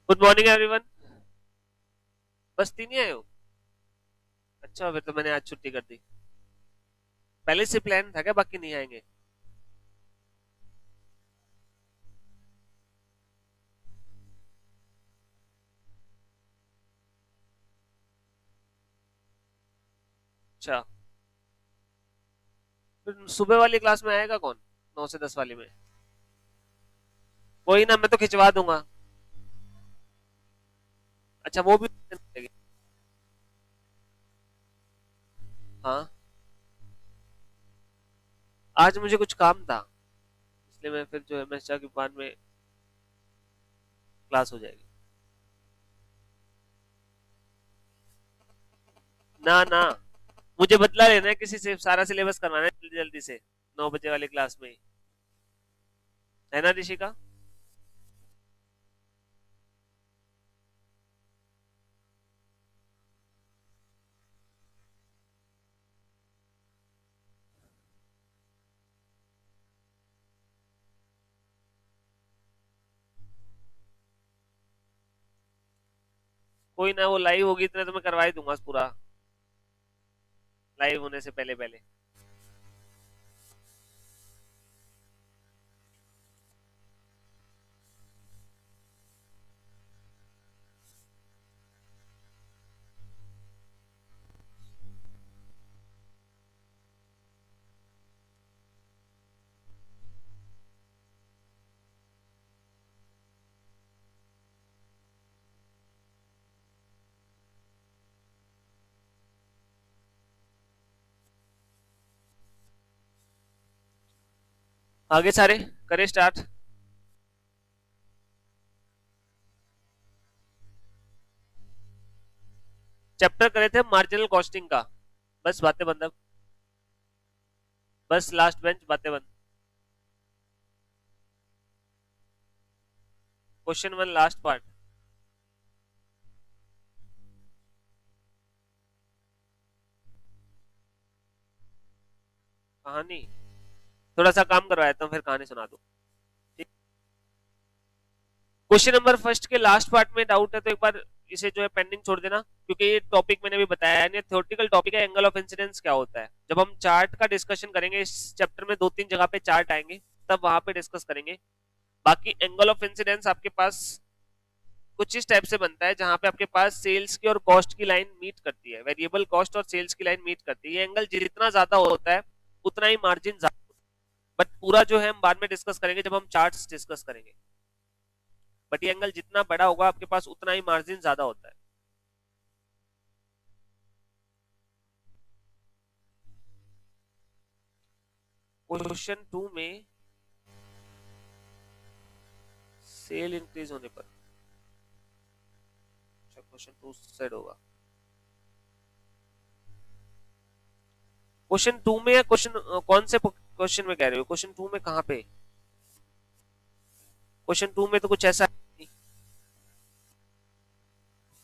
Good morning everyone. बस तीन ही आए हो? अच्छा, फिर तो मैंने आज छुट्टी कर दी। पहले से प्लान था क्या बाकी नहीं आएंगे? अच्छा, फिर सुबह वाली क्लास में आएगा कौन? 9 से 10 वाली में? कोई ना, मैं तो खिंचवा दूंगा। अच्छा, वो भी मिलेगी। हाँ, आज मुझे कुछ काम था, इसलिए मैं फिर जो है मैं चाह के बाद में क्लास हो जाएगी। ना ना, मुझे बदला लेना है किसी से, सारा सिलेबस करवाना है जल्दी जल्दी से, 9 बजे वाली क्लास में ही। है ना ऋषिका? कोई ना, वो लाइव होगी इतने तो मैं करवा ही दूंगा पूरा, लाइव होने से पहले पहले। आगे सारे करें स्टार्ट। चैप्टर करे थे मार्जिनल कॉस्टिंग का। बस बातें बंद अब। बस लास्ट बेंच, बातें बंद। Question 1 last part. कहानी? थोड़ा सा काम करवाया था फिर कहानी सुना दूं। ठीक। क्वेश्चन नंबर फर्स्ट के लास्ट पार्ट में डाउट है तो एक बार इसे जो है पेंडिंग छोड़ देना, क्योंकि ये टॉपिक मैंने भी बताया है, थ्योरेटिकल टॉपिक है। एंगल ऑफ इंसिडेंस क्या होता है, जब हम चार्ट का डिस्कशन करेंगे इस चैप्टर में 2-3 जगह पे चार्ट आएंगे, तब वहां पे डिस्कस करेंगे। बाकी एंगल ऑफ इंसिडेंस आपके पास कुछ इस टाइप से बनता है जहां पे आपके पास सेल्स की और कॉस्ट की लाइन मीट करती है, वेरिएबल कॉस्ट और सेल्स की लाइन मीट करती है। ये एंगल जितना ज्यादा होता है उतना ही मार्जिन ज्यादा। बट पूरा जो है हम बाद में डिस्कस करेंगे जब हम चार्ट्स डिस्कस करेंगे। बट ये एंगल जितना बड़ा होगा आपके पास उतना ही मार्जिन ज्यादा होता है। क्वेश्चन 2 में सेल इंक्रीज होने पर, अच्छा क्वेश्चन 2 सेड होगा। क्वेश्चन 2 में या क्वेश्चन कौन से क्वेश्चन में कह रहे हो? क्वेश्चन 2 में कहां पे? क्वेश्चन 2 में तो कुछ ऐसा नहीं।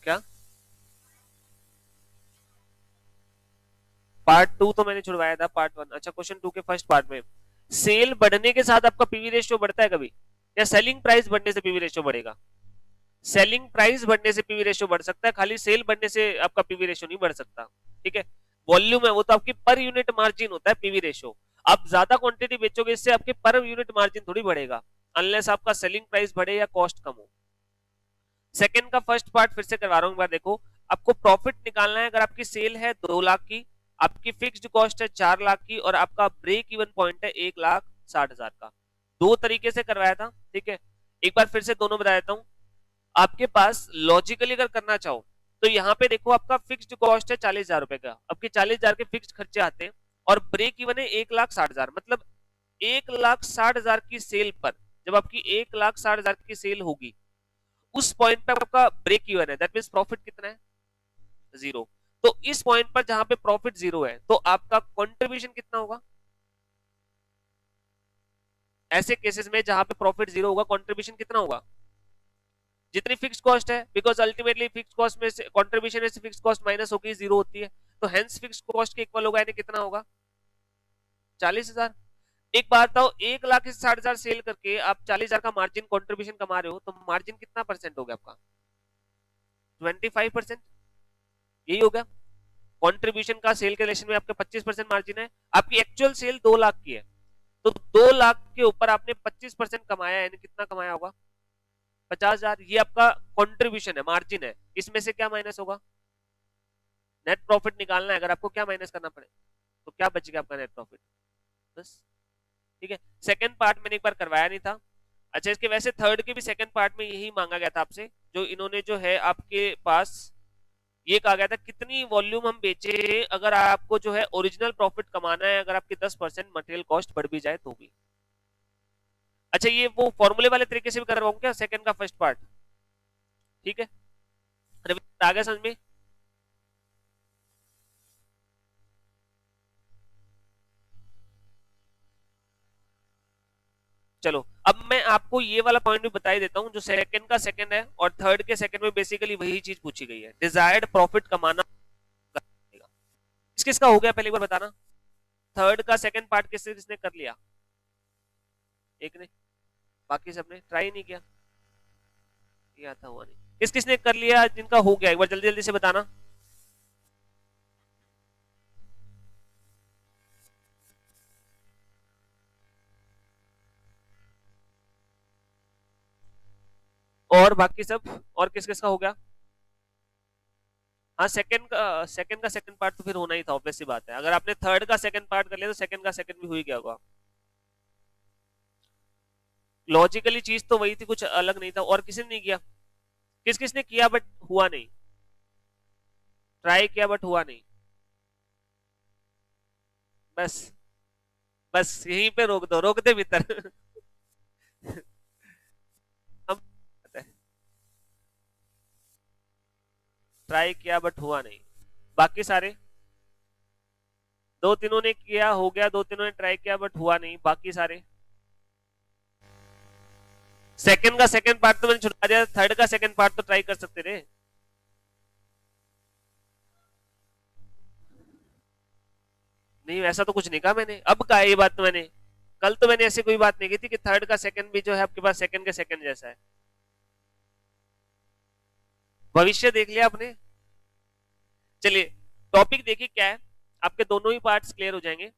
क्या? पार्ट 2 तो मैंने छुड़वाया था, पार्ट 1। अच्छा, क्वेश्चन 2 के फर्स्ट पार्ट में सेल बढ़ने के साथ आपका पीवी रेशियो बढ़ता है कभी, या सेलिंग प्राइस बढ़ने से पीवी रेशियो बढ़ेगा? सेलिंग प्राइस बढ़ने से पीवी रेशियो बढ़ सकता है, खाली सेल बढ़ने से आपका पीवी रेशियो नहीं बढ़ सकता। ठीक है, वॉल्यूम है वो तो आपकी पर यूनिट मार्जिन होता है पीवी रेशियो। आप ज्यादा क्वांटिटी बेचोगे इससे आपके पर यूनिट मार्जिन थोड़ी बढ़ेगा, अनलेस आपका सेलिंग प्राइस बढ़े या कॉस्ट कम हो। सेकंड का फर्स्ट पार्ट फिर से करवा रहा हूं एक बार, देखो। आपको प्रॉफिट निकालना है, अगर आपकी सेल है 2 लाख की, आपकी फिक्स्ड कॉस्ट है 4 लाख की, और आपका ब्रेक इवन पॉइंट है 1,60,000 का। दो तरीके से करवाया था, ठीक है। एक बार फिर से दोनों बता देता हूं। आपके पास लॉजिकली अगर करना चाहो तो यहाँ पे देखो, आपका फिक्स्ड कॉस्ट है 40,000 रुपए का, आपके 40,000 के फिक्स्ड खर्चे आते हैं, और ब्रेक इवन है 1,60,000, मतलब 1,60,000 की सेल पर, जब आपकी 1,60,000 की सेल होगी उस पॉइंट पे आपका ब्रेक इवन है, दैट मींस प्रॉफिट कितना है? 0। तो इस पॉइंट पर जहां पे प्रॉफिट 0 है तो आपका कंट्रीब्यूशन कितना होगा? ऐसे केसेस में जहां पे प्रॉफिट 0 होगा, कंट्रीब्यूशन कितना होगा? जितनी फिक्स कॉस्ट है, बिकॉज अल्टीमेटली फिक्स कॉस्ट में से कंट्रीब्यूशन में से फिक्स कॉस्ट माइनस होगी 0 होती है, तो हेंस फिक्स कॉस्ट के इक्वल होगा, यानी कितना होगा? 40,000। एक बात बताओ, 1 लाख से 60,000 सेल करके आप 40,000 का मार्जिन कॉन्ट्रीब्यूशन कमा रहे हो, तो मार्जिन कितना परसेंट हो गया आपका? 25%। यही हो गया कॉन्ट्रीब्यूशन का। सेल के रिलेशन में आपका 25% मार्जिन है। आपकी एक्चुअल सेल 2 लाख की है, तो 2 लाख के ऊपर आपने 25% कमाया, यानी कितना कमाया होगा? 50,000। ये आपका कॉन्ट्रीब्यूशन है, मार्जिन है। इसमें से क्या माइनस होगा? नेट प्रॉफिट निकालना है। अगर आपको क्या माइनस करना पड़े तो क्या बचेगा आपका? Net profit. बस, ठीक है। सेकंड पार्ट मैंने एक बार करवाया नहीं था। अच्छा, इसके वैसे थर्ड के भी सेकंड पार्ट में यही मांगा गया था आपसे, जो इन्होंने जो है आपके पास ये कहा गया था कितनी वॉल्यूम हम बेचे अगर आपको जो है ओरिजिनल प्रॉफिट कमाना है, अगर आपकी 10% मटेरियल कॉस्ट बढ़ भी जाए तो भी। अच्छा, ये वो फॉर्मूले वाले तरीके से भी करवाऊं क्या सेकंड का फर्स्ट पार्ट? ठीक है, आ गया समझ में? चलो, अब मैं आपको ये वाला पॉइंट भी बता ही देता हूं। जो सेकंड का सेकंड है और थर्ड के सेकंड में बेसिकली वही चीज पूछी गई है, डिजायर्ड प्रॉफिट कमाना। किसका हो गया पहले एक बार बताना? थर्ड का सेकंड पार्ट किसने किसने कर लिया? एक ने, बाकी सबने ट्राई नहीं किया? किया था, हुआ नहीं। किस किसने कर लिया जिनका हो गया? एक बार जल्दी जल्दी से बताना। और बाकी सब, और किस किसका हो गया? हाँ, सेकंड का सेकंड पार्ट तो फिर होना ही था, ऑब्वियस सी बात है। अगर आपने थर्ड का सेकंड पार्ट कर लिया तो सेकंड का सेकंड भी हो ही गया होगा। लॉजिकली चीज तो वही थी, कुछ अलग नहीं था। और किसी ने नहीं किया? किस किसने किया बट हुआ नहीं? ट्राई किया बट हुआ नहीं? बस, बस यहीं पे रोक दो, रोक दे भीतर। हम ट्राई किया बट हुआ नहीं। बाकी सारे, दो तीनों ने किया हो गया, दो तीनों ने ट्राई किया बट हुआ नहीं। बाकी सारे, सेकंड का सेकंड पार्ट तो मैंने छुड़ा दिया, थर्ड का सेकंड पार्ट तो ट्राई कर सकते थे। नहीं, ऐसा तो कुछ नहीं कहा मैंने। अब कहा ये बात तो मैंने, कल तो मैंने ऐसी कोई बात नहीं की थी कि थर्ड का सेकंड भी जो है आपके पास सेकंड के सेकंड जैसा है। भविष्य देख लिया आपने। चलिए, टॉपिक देखिए क्या है, आपके दोनों ही पार्ट्स क्लियर हो जाएंगे।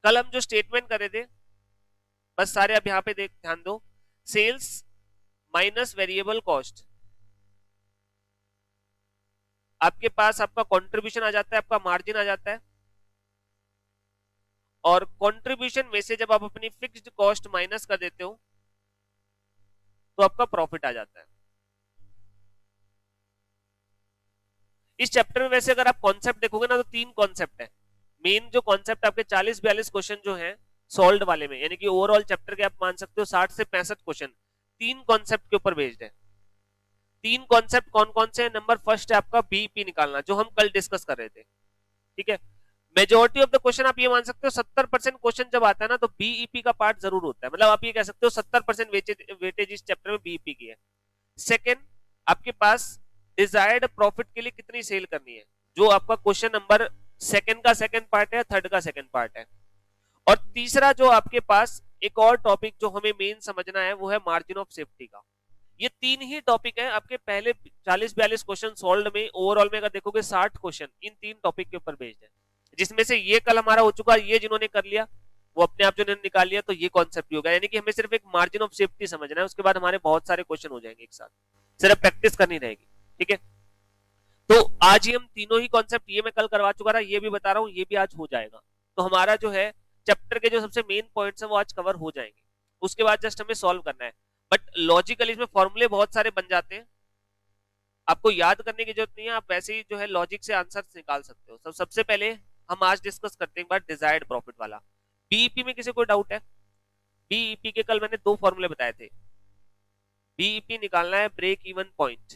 कल हम जो स्टेटमेंट कर रहे थे, बस सारे अब यहां पे देख ध्यान दो। सेल्स माइनस वेरिएबल कॉस्ट, आपके पास आपका कंट्रीब्यूशन आ जाता है, आपका मार्जिन आ जाता है। और कंट्रीब्यूशन में से जब आप अपनी फिक्स्ड कॉस्ट माइनस कर देते हो तो आपका प्रॉफिट आ जाता है। इस चैप्टर में वैसे अगर आप कॉन्सेप्ट देखोगे ना तो 3 कॉन्सेप्ट है। मेन जो कॉन्सेप्ट आपके 40-42 क्वेश्चन जो है सॉल्व वाले में, यानी कि ओवरऑल चैप्टर के आप मान सकते हो 60 से 65 क्वेश्चन 3 कॉन्सेप्ट के ऊपर बेस्ड है। 3 कॉन्सेप्ट कौन कौन से हैं? नंबर फर्स्ट है आपका बीईपी निकालना, जो हम कल डिस्कस कर रहे थे। ठीक है, मेजोरिटी ऑफ द क्वेश्चन आप ये मान सकते हो 70% क्वेश्चन जब आता है ना तो बीईपी का पार्ट जरूर होता है। मतलब आप ये कह सकते हो 70% वेटेज इस चैप्टर में बीईपी की है। सेकेंड, आपके पास डिजायर्ड प्रॉफिट के लिए कितनी सेल करनी है, जो आपका क्वेश्चन नंबर सेकंड का सेकंड पार्ट है, थर्ड का सेकंड पार्ट है। और तीसरा जो आपके पास एक और टॉपिक जो हमें मेन समझना है वो है मार्जिन ऑफ सेफ्टी का। ये 3 ही टॉपिक है आपके पहले 40-42 क्वेश्चन सॉल्व में। ओवरऑल में अगर देखोगे 60 क्वेश्चन इन 3 टॉपिक के ऊपर बेस्ड है, जिसमें से ये कल हमारा हो चुका। ये जिन्होंने कर लिया वो अपने आप जो निकाल लिया, तो ये कॉन्सेप्ट होगा। यानी कि हमें सिर्फ एक मार्जिन ऑफ सेफ्टी समझना है, उसके बाद हमारे बहुत सारे क्वेश्चन हो जाएंगे एक साथ, सिर्फ प्रैक्टिस करनी रहेगी। ठीक है, तो आज ही हम तीनों ही कॉन्सेप्ट, ये मैं कल करवा चुका था, ये भी बता रहा हूँ, ये भी आज हो जाएगा। तो हमारा जो है चैप्टर के जो सबसे मेन पॉइंट्स है वो आज कवर हो जाएंगे। उसके बाद जस्ट हमें सॉल्व करना है। बट लॉजिकली इसमें फॉर्मूले बहुत सारे बन जाते हैं, आपको याद करने की जरूरत नहीं है। आप वैसे ही जो है लॉजिक से आंसर निकाल सकते हो। सबसे पहले हम आज डिस्कस करते हैं एक बार डिजायर्ड प्रॉफिट वाला। बीईपी में किसी को डाउट है? बीईपी के कल मैंने 2 फॉर्मूले बताए थे। बीईपी निकालना है ब्रेक इवन पॉइंट,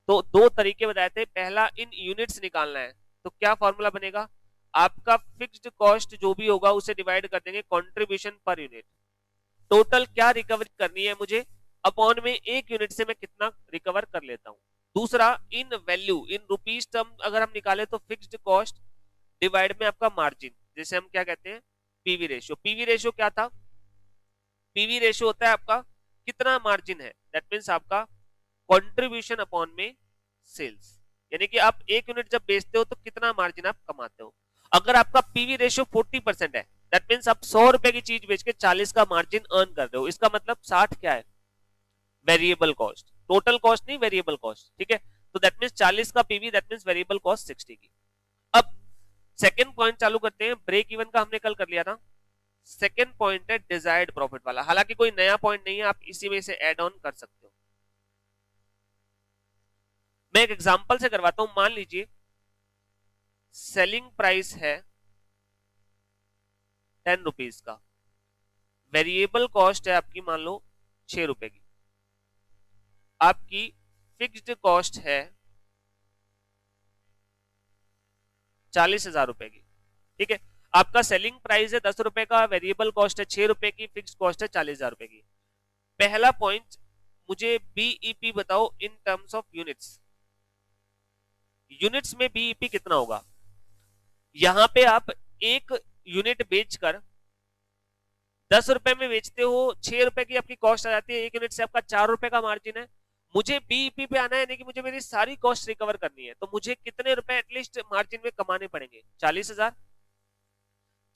तो 2 तरीके बताए थे। पहला इन यूनिट्स निकालना है, तो क्या फॉर्मूला बनेगा? आपका फिक्स्ड कॉस्ट जो भी होगा उसे डिवाइड कर देंगे कंट्रीब्यूशन पर यूनिट। टोटल क्या रिकवरी करनी है मुझे, अपॉन में 1 यूनिट से मैं कितना रिकवर कर लेता हूं। दूसरा इन वैल्यू, इन रुपीज टर्म अगर हम निकाले तो फिक्स्ड कॉस्ट डिवाइड में आपका मार्जिन, जैसे हम क्या कहते हैं पीवी रेशियो। पीवी रेशियो क्या था? पीवी रेशियो होता है आपका कितना मार्जिन है, दैट मीन्स आपका कंट्रीब्यूशन अपॉन में सेल्स, यानी कि आप एक यूनिट जब बेचते हो तो कितना मार्जिन आप कमाते हो। अगर आपका पीवी रेशियो 40% है, दैट मीन्स आप 100 रुपए की चीज बेच के 40 का मार्जिन अर्न कर रहे हो। इसका मतलब 60 क्या है? वेरिएबल कॉस्ट, टोटल कॉस्ट नहीं, वेरिएबल कॉस्ट, ठीक है। तो दैट मीन्स 40 का PV, that means variable cost 60 की। अब सेकंड पॉइंट चालू करते हैं। ब्रेक इवन का हमने कल कर लिया था। सेकंड पॉइंट है डिजायर्ड प्रॉफिट वाला। हालांकि कोई नया पॉइंट नहीं है, आप इसी में से ऐड ऑन कर सकते हो। मैं एक एग्जांपल से करवाता हूं। मान लीजिए सेलिंग प्राइस है 10 रुपीज का, वेरिएबल कॉस्ट है आपकी मान लो 6 रुपए की, आपकी फिक्स्ड कॉस्ट है 40,000 रुपए की, ठीक है। आपका सेलिंग प्राइस है 10 रुपए का, वेरिएबल कॉस्ट है 6 रुपए की, फिक्स्ड कॉस्ट है 40,000 रुपए की। पहला पॉइंट, मुझे बीईपी बताओ in terms of units. Units में बीईपी कितना होगा? यहां पे आप एक यूनिट बेचकर 10 रुपए में बेचते हो, 6 रुपए की आपकी कॉस्ट आ जाती है, एक यूनिट से आपका 4 रुपए का मार्जिन है। मुझे बीईपी पे आना है, यानी कि मुझे मेरी सारी कॉस्ट रिकवर करनी है, तो मुझे कितने रुपए एटलीस्ट मार्जिन में कमाने पड़ेंगे? 40,000।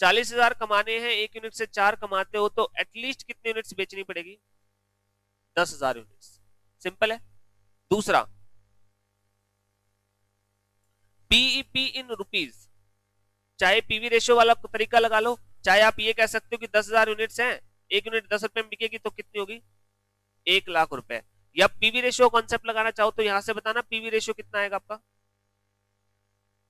40,000 कमाने हैं, एक यूनिट से 4 कमाते हो तो एटलीस्ट कितने यूनिट्स बेचनी पड़ेगी? 10,000 यूनिट्स। सिंपल है। दूसरा, बीईपी इन रुपीज, चाहे पीवी रेशियो वाला तरीका लगा लो, चाहे आप ये कह सकते हो कि 10,000 यूनिट्स हैं, एक यूनिट 10 रुपए में बिकेगी तो कितनी होगी? 1,00,000 रुपए। या पीवी रेशियो कॉन्सेप्ट लगाना चाहो तो यहां से बताना पीवी रेशियो कितना आएगा आपका।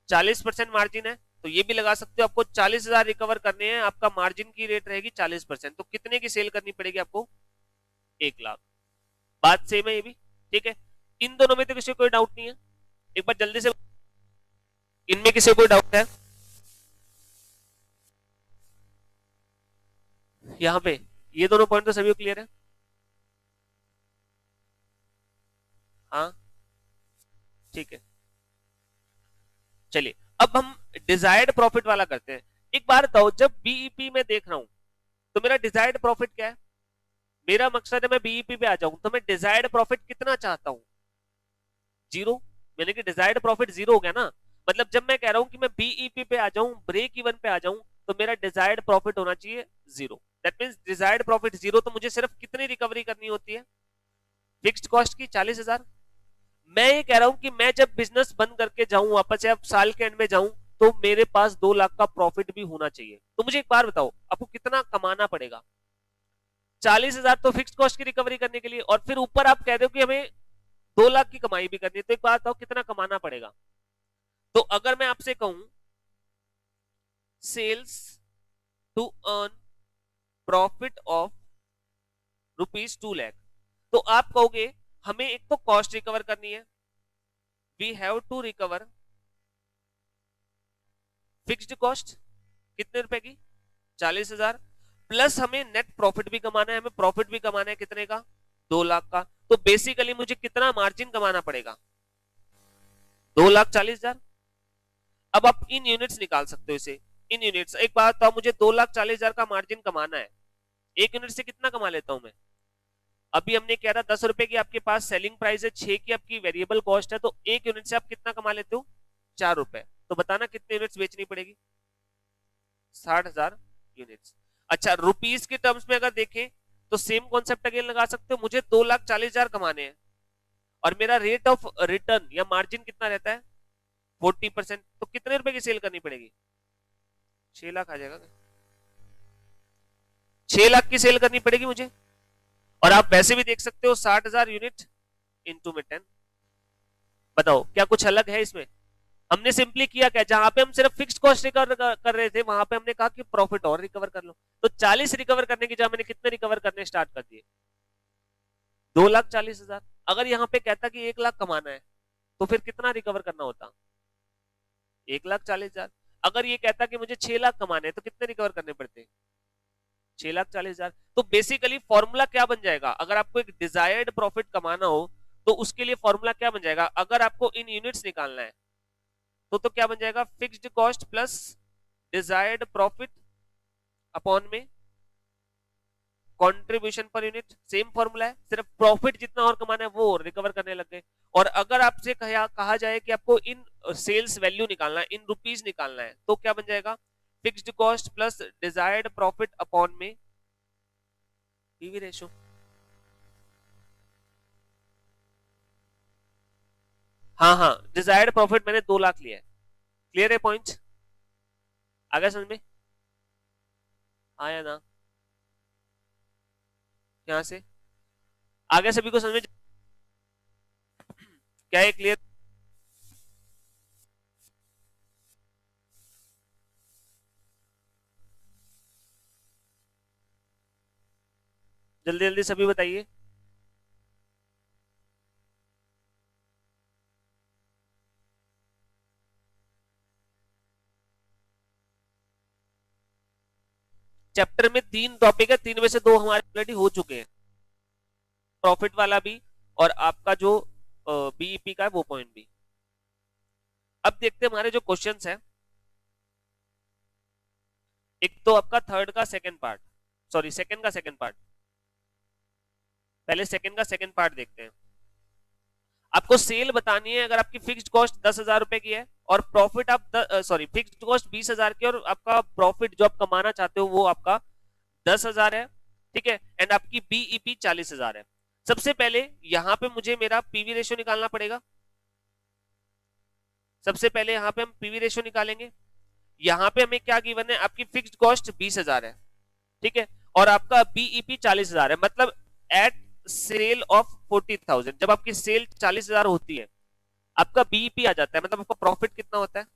40% मार्जिन है तो ये भी लगा सकते हो। आपको 40,000 रिकवर करने हैं, आपका मार्जिन की रेट रहेगी 40%, तो कितने की सेल करनी पड़ेगी आपको? 1,00,000। बात सेम है ये भी, ठीक है। इन दोनों में तो किसी को कोई डाउट नहीं है? एक बार जल्दी से, इनमें किसी को कोई डाउट है? यहां पे ये दोनों पॉइंट तो सभी को क्लियर है? हाँ, ठीक है। चलिए अब हम डिजायर्ड प्रॉफिट वाला करते हैं। एक बार बताओ, जब बीईपी में देख रहा हूं तो मेरा डिजायर्ड प्रॉफिट क्या है? मेरा मकसद है मैं बीईपी पे आ जाऊं, तो मैं डिजायर्ड प्रॉफिट कितना चाहता हूं? 0। यानी कि डिजायर्ड प्रॉफिट 0 हो गया ना। मतलब जब मैं कह रहा हूं कि मैं बीईपी पे आ जाऊं, ब्रेक इवन पे आ जाऊं, तो मेरा डिजायर्ड प्रॉफिट होना चाहिए 0। दैट मींस डिजायर्ड प्रॉफिट 0, तो मुझे सिर्फ कितनी रिकवरी करनी होती है? फिक्स्ड कॉस्ट की 40,000। मैं ये कह रहा हूं कि मैं जब बिजनेस बंद करके जाऊं वापस, या साल के एंड में जाऊं, तो मेरे पास 2 लाख का प्रॉफिट भी होना चाहिए। तो मुझे एक बार बताओ, आपको कितना कमाना पड़ेगा? 40,000 तो फिक्स्ड कॉस्ट की रिकवरी करने के लिए, और फिर ऊपर आप कह रहे हो कि हमें 2 लाख की कमाई भी करनी है। तो एक बात बताओ, कितना कमाना पड़ेगा? तो अगर मैं आपसे कहूं sales to earn profit of ₹2 lakh, तो आप कहोगे हमें एक तो कॉस्ट रिकवर करनी है, we have to recover fixed cost कितने रुपए की? 40,000, प्लस हमें नेट प्रॉफिट भी कमाना है, हमें प्रॉफिट भी कमाना है कितने का? 2 लाख का। तो बेसिकली मुझे कितना मार्जिन कमाना पड़ेगा? 2,40,000। अब आप इन यूनिट्स निकाल सकते हो इसे, इन यूनिट्स। एक बात बताओ, मुझे 2,40,000 का मार्जिन कमाना है, एक यूनिट से कितना कमा लेता हूं मैं? अभी हमने कह रहा 10 रुपए की आपके पास सेलिंग प्राइस है, 6 की आपकी वेरिएबल कॉस्ट है, तो एक यूनिट से आप कितना कमा लेते हो? 4 रुपए। तो बताना कितने यूनिट्स बेचनी पड़ेगी? 60,000 यूनिट्स। अच्छा, रुपीस के टर्म्स में अगर देखें तो सेम कॉन्सेप्ट अगेन लगा सकते हो। मुझे 2,40,000 कमाने हैं और मेरा रेट ऑफ रिटर्न या मार्जिन कितना रहता है? 40%। तो कितने रुपए की सेल करनी पड़ेगी? 6 लाख आ जाएगा। 6 लाख की सेल करनी पड़ेगी मुझे। और आप वैसे भी देख सकते हो 60,000 यूनिट इंटू में 10। बताओ क्या कुछ अलग है इसमें? हमने सिंपली किया क्या, जहां पे हम सिर्फ फिक्स्ड कॉस्ट रिकवर कर रहे थे, वहां पे हमने कहा कि प्रॉफिट और रिकवर कर लो। तो 40 रिकवर करने की जगह मैंने कितने रिकवर करने स्टार्ट कर दिए? 2,40,000। अगर यहाँ पे कहता कि 1 लाख कमाना है तो फिर कितना रिकवर करना होता? 1,40,000। अगर ये कहता कि मुझे 6 लाख कमाने हैं तो कितने रिकवर करने पड़ते? 6,40,000। तो बेसिकली फॉर्मूला क्या बन जाएगा? अगर आपको एक डिजायर्ड प्रॉफिट कमाना हो तो उसके लिए फॉर्मूला क्या बन जाएगा? अगर आपको इन यूनिट्स निकालना है तो क्या बन जाएगा? Fixed cost plus desired profit upon में contribution per unit, same formula है, सिर्फ प्रॉफिट जितना और कमाना है वो रिकवर करने लग गए। और अगर आपसे कहा जाए कि आपको इन सेल्स वैल्यू निकालना है, इन रुपीस निकालना है, तो क्या बन जाएगा, fixed cost plus desired profit upon में पीवी रेशो। हाँ हाँ, डिजायर्ड प्रॉफिट मैंने 2 लाख लिया है। क्लियर है पॉइंट? आगे समझ में आया ना? यहां से आगे सभी को समझ में क्या है? क्लियर? जल्दी जल्दी सभी बताइए। चैप्टर में 3 टॉपिक है, 3 में से 2 हमारे ऑलरेडी हो चुके हैं, प्रॉफिट वाला भी और आपका जो बीईपी का है वो पॉइंट भी। अब देखते हैं हमारे जो क्वेश्चंस है। एक तो आपका थर्ड का सेकंड पार्ट, सॉरी सेकंड का सेकंड पार्ट, पहले सेकंड का सेकंड पार्ट देखते हैं। आपको सेल बतानी है, अगर आपकी फिक्स्ड कॉस्ट 10,000 रुपए की है और प्रॉफिट आप सॉरी फिक्स्ड कॉस्ट 20,000 की और आपका प्रॉफिट जो आप कमाना चाहते हो वो आपका 10,000 है, ठीक है, एंड आपकी बीईपी 40,000 है। सबसे पहले यहां पे मुझे मेरा पीवी रेशियो निकालना पड़ेगा। सबसे पहले यहां पे हम पीवी रेशियो निकालेंगे। यहां पे हमें क्या गिवन है, आपकी फिक्स्ड कॉस्ट 20,000 है, ठीक है, और आपका बीईपी 40,000 है, मतलब एट सेल ऑफ 40,000, जब आपकी सेल 40,000 होती है आपका बीईपी आ जाता है, मतलब आपका प्रॉफिट कितना होता है,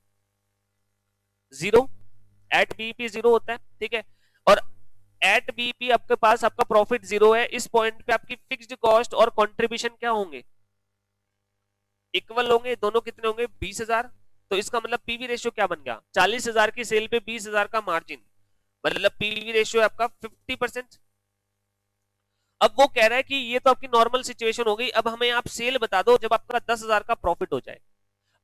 0। एट बीईपी 0 होता है, ठीक है, और एट बीईपी आपके पास आपका प्रॉफिट 0 है। इस पॉइंट पे आपकी फिक्स्ड कॉस्ट और कंट्रीब्यूशन क्या होंगे, इक्वल होंगे, दोनों कितने होंगे, 20,000। तो इसका मतलब पीवी रेशियो क्या बन गया, 40,000 की सेल पे 20,000 का मार्जिन, मतलब पीवी रेशियो आपका 50%। अब वो कह रहा है कि ये तो आपकी नॉर्मल सिचुएशन हो गई, अब हमें आप सेल बता दो जब आपका 10,000 का प्रॉफिट हो जाए।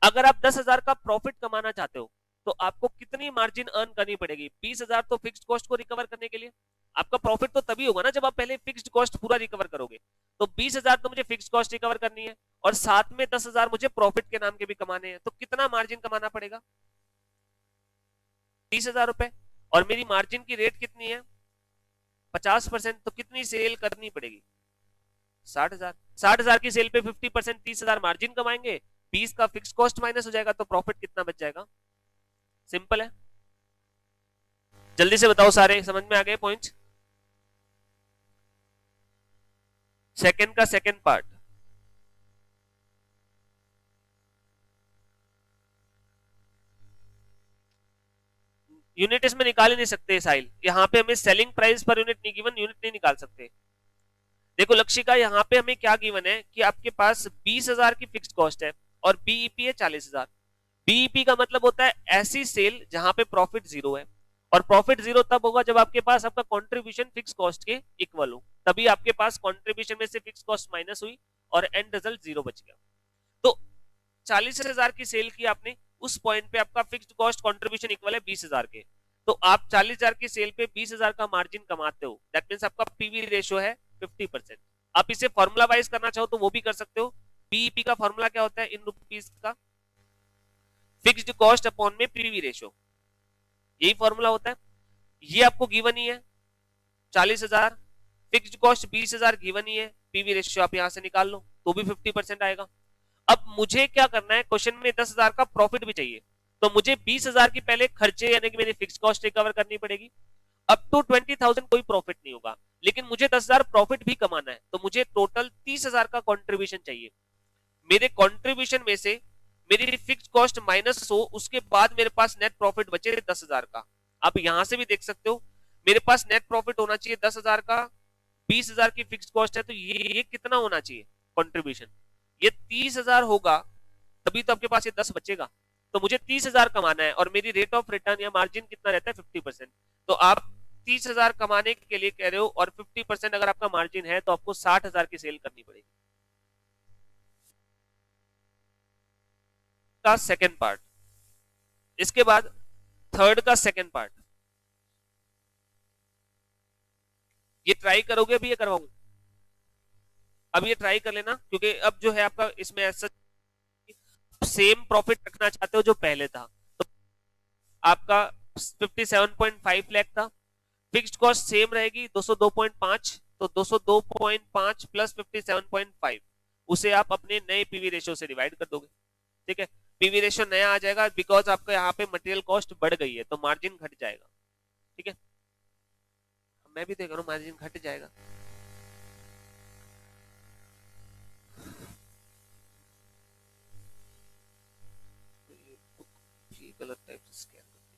अगर आप 10,000 का प्रॉफिट कमाना चाहते हो तो आपको कितनी मार्जिन अर्न करनी पड़ेगी, 20,000 तो फिक्स्ड कॉस्ट को रिकवर करने के लिए। आपका प्रॉफिट तो तभी होगा ना जब आप पहले फिक्स्ड कॉस्ट पूरा रिकवर करोगे। तो 20,000 तो मुझे फिक्स्ड कॉस्ट रिकवर करनी है और साथ में 10,000 मुझे प्रॉफिट के नाम के भी कमाने हैं, तो कितना मार्जिन कमाना पड़ेगा, 30,000 रुपए, और मेरी मार्जिन की रेट कितनी है, 50%, तो कितनी सेल करनी पड़ेगी, 60,000। 60,000 की सेल पे 50%, 30,000 मार्जिन कमाएंगे, 20 का फिक्स कॉस्ट माइनस हो जाएगा, तो प्रॉफिट कितना बच जाएगा। सिंपल है, जल्दी से बताओ, सारे समझ में आ गए पॉइंट। सेकंड का सेकंड पार्ट, यूनिट इसमें निकाल ही नहीं सकते साहिल, यहाँ पे हमें सेलिंग प्राइस पर यूनिट नहीं गिवन, यूनिट नहीं निकाल सकते। देखो लक्षिका, यहाँ पे हमें क्या गिवन है कि आपके पास 20,000 की फिक्स्ड कॉस्ट है और बीईपी है 40,000। बीईपी का मतलब होता है ऐसी सेल जहां पे प्रॉफिट 0 है, और प्रॉफिट 0 तब होगा जब आपके पास आपका कंट्रीब्यूशन फिक्स कॉस्ट के इक्वल हो, तभी आपके पास कंट्रीब्यूशन में से फिक्स कॉस्ट माइनस हुई और एंड रिजल्ट 0 बच गया। तो 40,000 की सेल की आपने, उस पॉइंट पे आपका फिक्स्ड कॉस्ट कंट्रीब्यूशन इक्वल है 20,000 के, तो आप 40,000 की सेल पे 20,000 का मार्जिन कमाते हो, दैट मींस आपका पीवी रेशियो है 50%। आप इसे फॉर्मूला वाइज करना चाहो तो वो भी कर सकते हो। बीईपी का फॉर्मूला क्या होता है, इन रुपीस का फिक्स्ड कॉस्ट अपॉन में पीवी रेशियो, यही फॉर्मूला होता है। ये आपको गिवन ही है 40,000, फिक्स्ड कॉस्ट 20,000 गिवन ही है, पीवी रेशियो आप यहां से निकाल लो तो भी 50% आएगा। अब मुझे क्या करना है, क्वेश्चन में 10,000 का प्रॉफिट भी चाहिए, तो मुझे 20,000 की पहले खर्चे यानी कि मेरी फिक्स कॉस्ट रिकवर करनी पड़ेगी। अप टू 20,000 कोई प्रॉफिट नहीं होगा, लेकिन मुझे 10,000 प्रॉफिट भी कमाना है, तो मुझे टोटल 30,000 का कंट्रीब्यूशन चाहिए। मेरे कंट्रीब्यूशन में से मेरी फिक्स कॉस्ट माइनस हो, उसके बाद मेरे पास नेट प्रॉफिट बचे 10,000 का। आप यहां से भी देख सकते हो, मेरे पास नेट प्रॉफिट होना चाहिए 10,000 का, 20,000 की फिक्स कॉस्ट है, तो ये कितना होना चाहिए कंट्रीब्यूशन, ये 30,000 होगा, तभी तो आपके पास ये 10 बचेगा। तो मुझे 30,000 कमाना है और मेरी रेट ऑफ रिटर्न या मार्जिन कितना रहता है 50%। तो आप 30,000 कमाने के लिए कह रहे हो और 50% अगर आपका मार्जिन है तो आपको 60,000 की सेल करनी पड़ेगी। का सेकंड पार्ट, इसके बाद थर्ड का सेकंड पार्ट, ये ट्राई करोगे अभी, ये करवाऊं? अब ये ट्राई कर लेना, क्योंकि अब जो है आपका इसमें ऐसा सेम प्रॉफिट रखना चाहते हो जो पहले था। तो आपका 57.5 लाख था, फिक्स्ड कॉस्ट सेम रहेगी 202.5, तो 202.5 प्लस 57.5 उसे आप अपने नए पीवी रेशियो से डिवाइड कर दोगे। ठीक है, पीवी रेशियो नया आ जाएगा, बिकॉज आपका यहाँ पे मटेरियल कॉस्ट बढ़ गई है तो मार्जिन घट जाएगा। ठीक है, मैं भी देख रहा हूँ मार्जिन घट जाएगा। ये गलत टाइप से स्कैन कर दिया।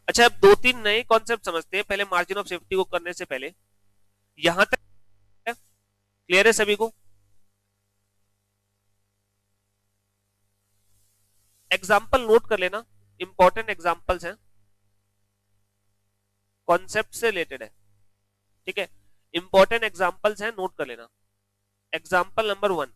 अच्छा, अब दो तीन नए कॉन्सेप्ट समझते हैं पहले मार्जिन ऑफ सेफ्टी को करने से पहले। यहां तक क्लियर है सभी को? एग्जाम्पल नोट कर लेना, इंपॉर्टेंट एग्जाम्पल्स हैं, कॉन्सेप्ट से रिलेटेड है। ठीक है, इंपॉर्टेंट एग्जाम्पल्स हैं, नोट कर लेना। एग्जाम्पल नंबर 1,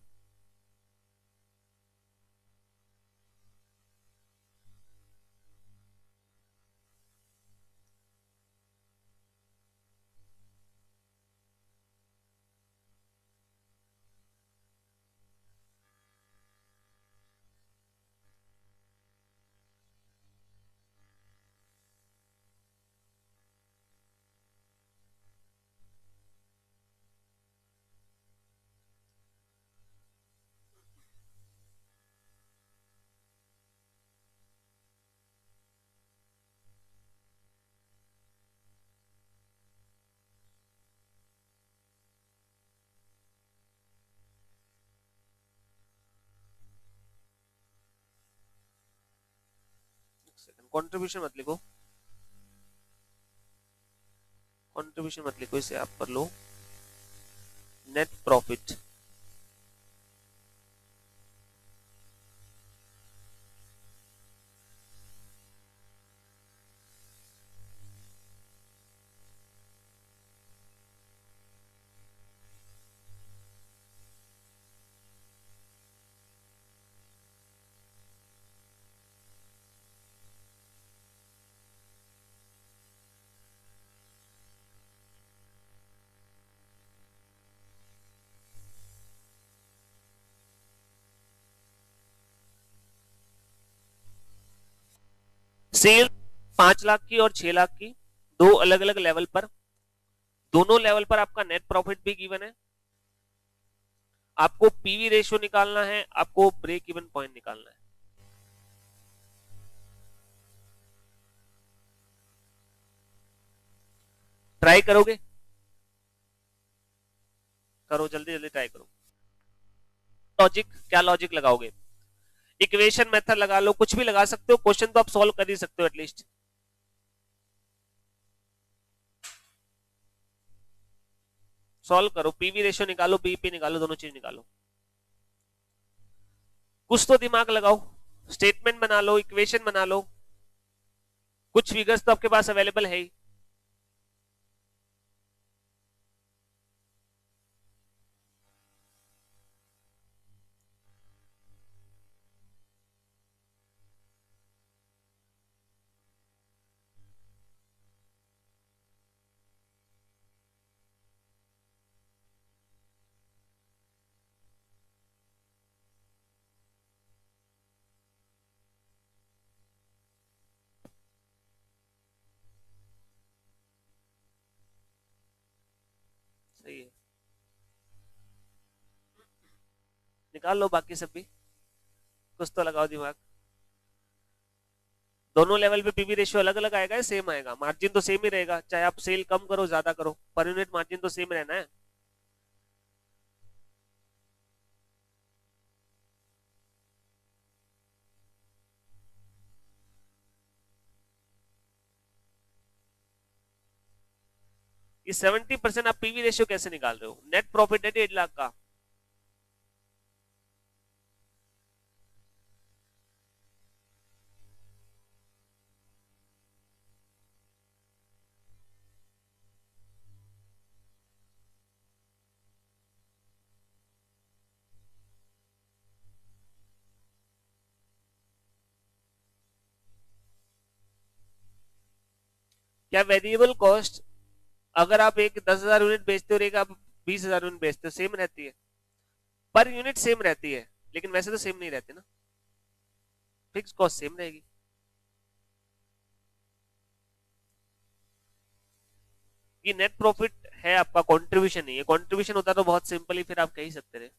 कंट्रीब्यूशन मत लिखो, कंट्रीब्यूशन मत लिखो, इसे आप कर लो नेट प्रॉफिट। सेल 5 लाख की और 6 लाख की, दो अलग अलग लेवल पर, दोनों लेवल पर आपका नेट प्रॉफिट भी गिवन है। आपको पीवी रेशियो निकालना है, आपको ब्रेक इवन पॉइंट निकालना है। ट्राई करोगे? करो, जल्दी जल्दी ट्राई करो। लॉजिक, क्या लॉजिक लगाओगे? इक्वेशन मेथड लगा लो, कुछ भी लगा सकते हो, क्वेश्चन तो आप सॉल्व कर ही सकते हो एटलीस्ट। सॉल्व करो, पीवी रेशियो निकालो, बीपी निकालो, दोनों चीज निकालो। कुछ तो दिमाग लगाओ, स्टेटमेंट बना लो, इक्वेशन बना लो, कुछ फिगर्स तो आपके पास अवेलेबल है ही। सही है, निकाल लो बाकी सब भी, कुछ तो लगाओ दिमाग। दोनों लेवल पे पीवी रेशियो अलग अलग आएगा या सेम आएगा? मार्जिन तो सेम ही रहेगा, चाहे आप सेल कम करो ज्यादा करो, पर यूनिट मार्जिन तो सेम रहना है। ये 70% आप पीवी रेशियो कैसे निकाल रहे हो? नेट प्रॉफिट है 1.5 लाख का। क्या वेरिएबल कॉस्ट अगर आप एक 10,000 यूनिट बेचते हो और एक आप 20,000 यूनिट बेचते हो सेम रहती है? पर यूनिट सेम रहती है, लेकिन वैसे तो सेम नहीं रहती ना, फिक्स कॉस्ट सेम रहेगी। ये नेट प्रॉफिट है आपका, कंट्रीब्यूशन नहीं है। कंट्रीब्यूशन होता तो बहुत सिंपली फिर आप कह ही सकते थे।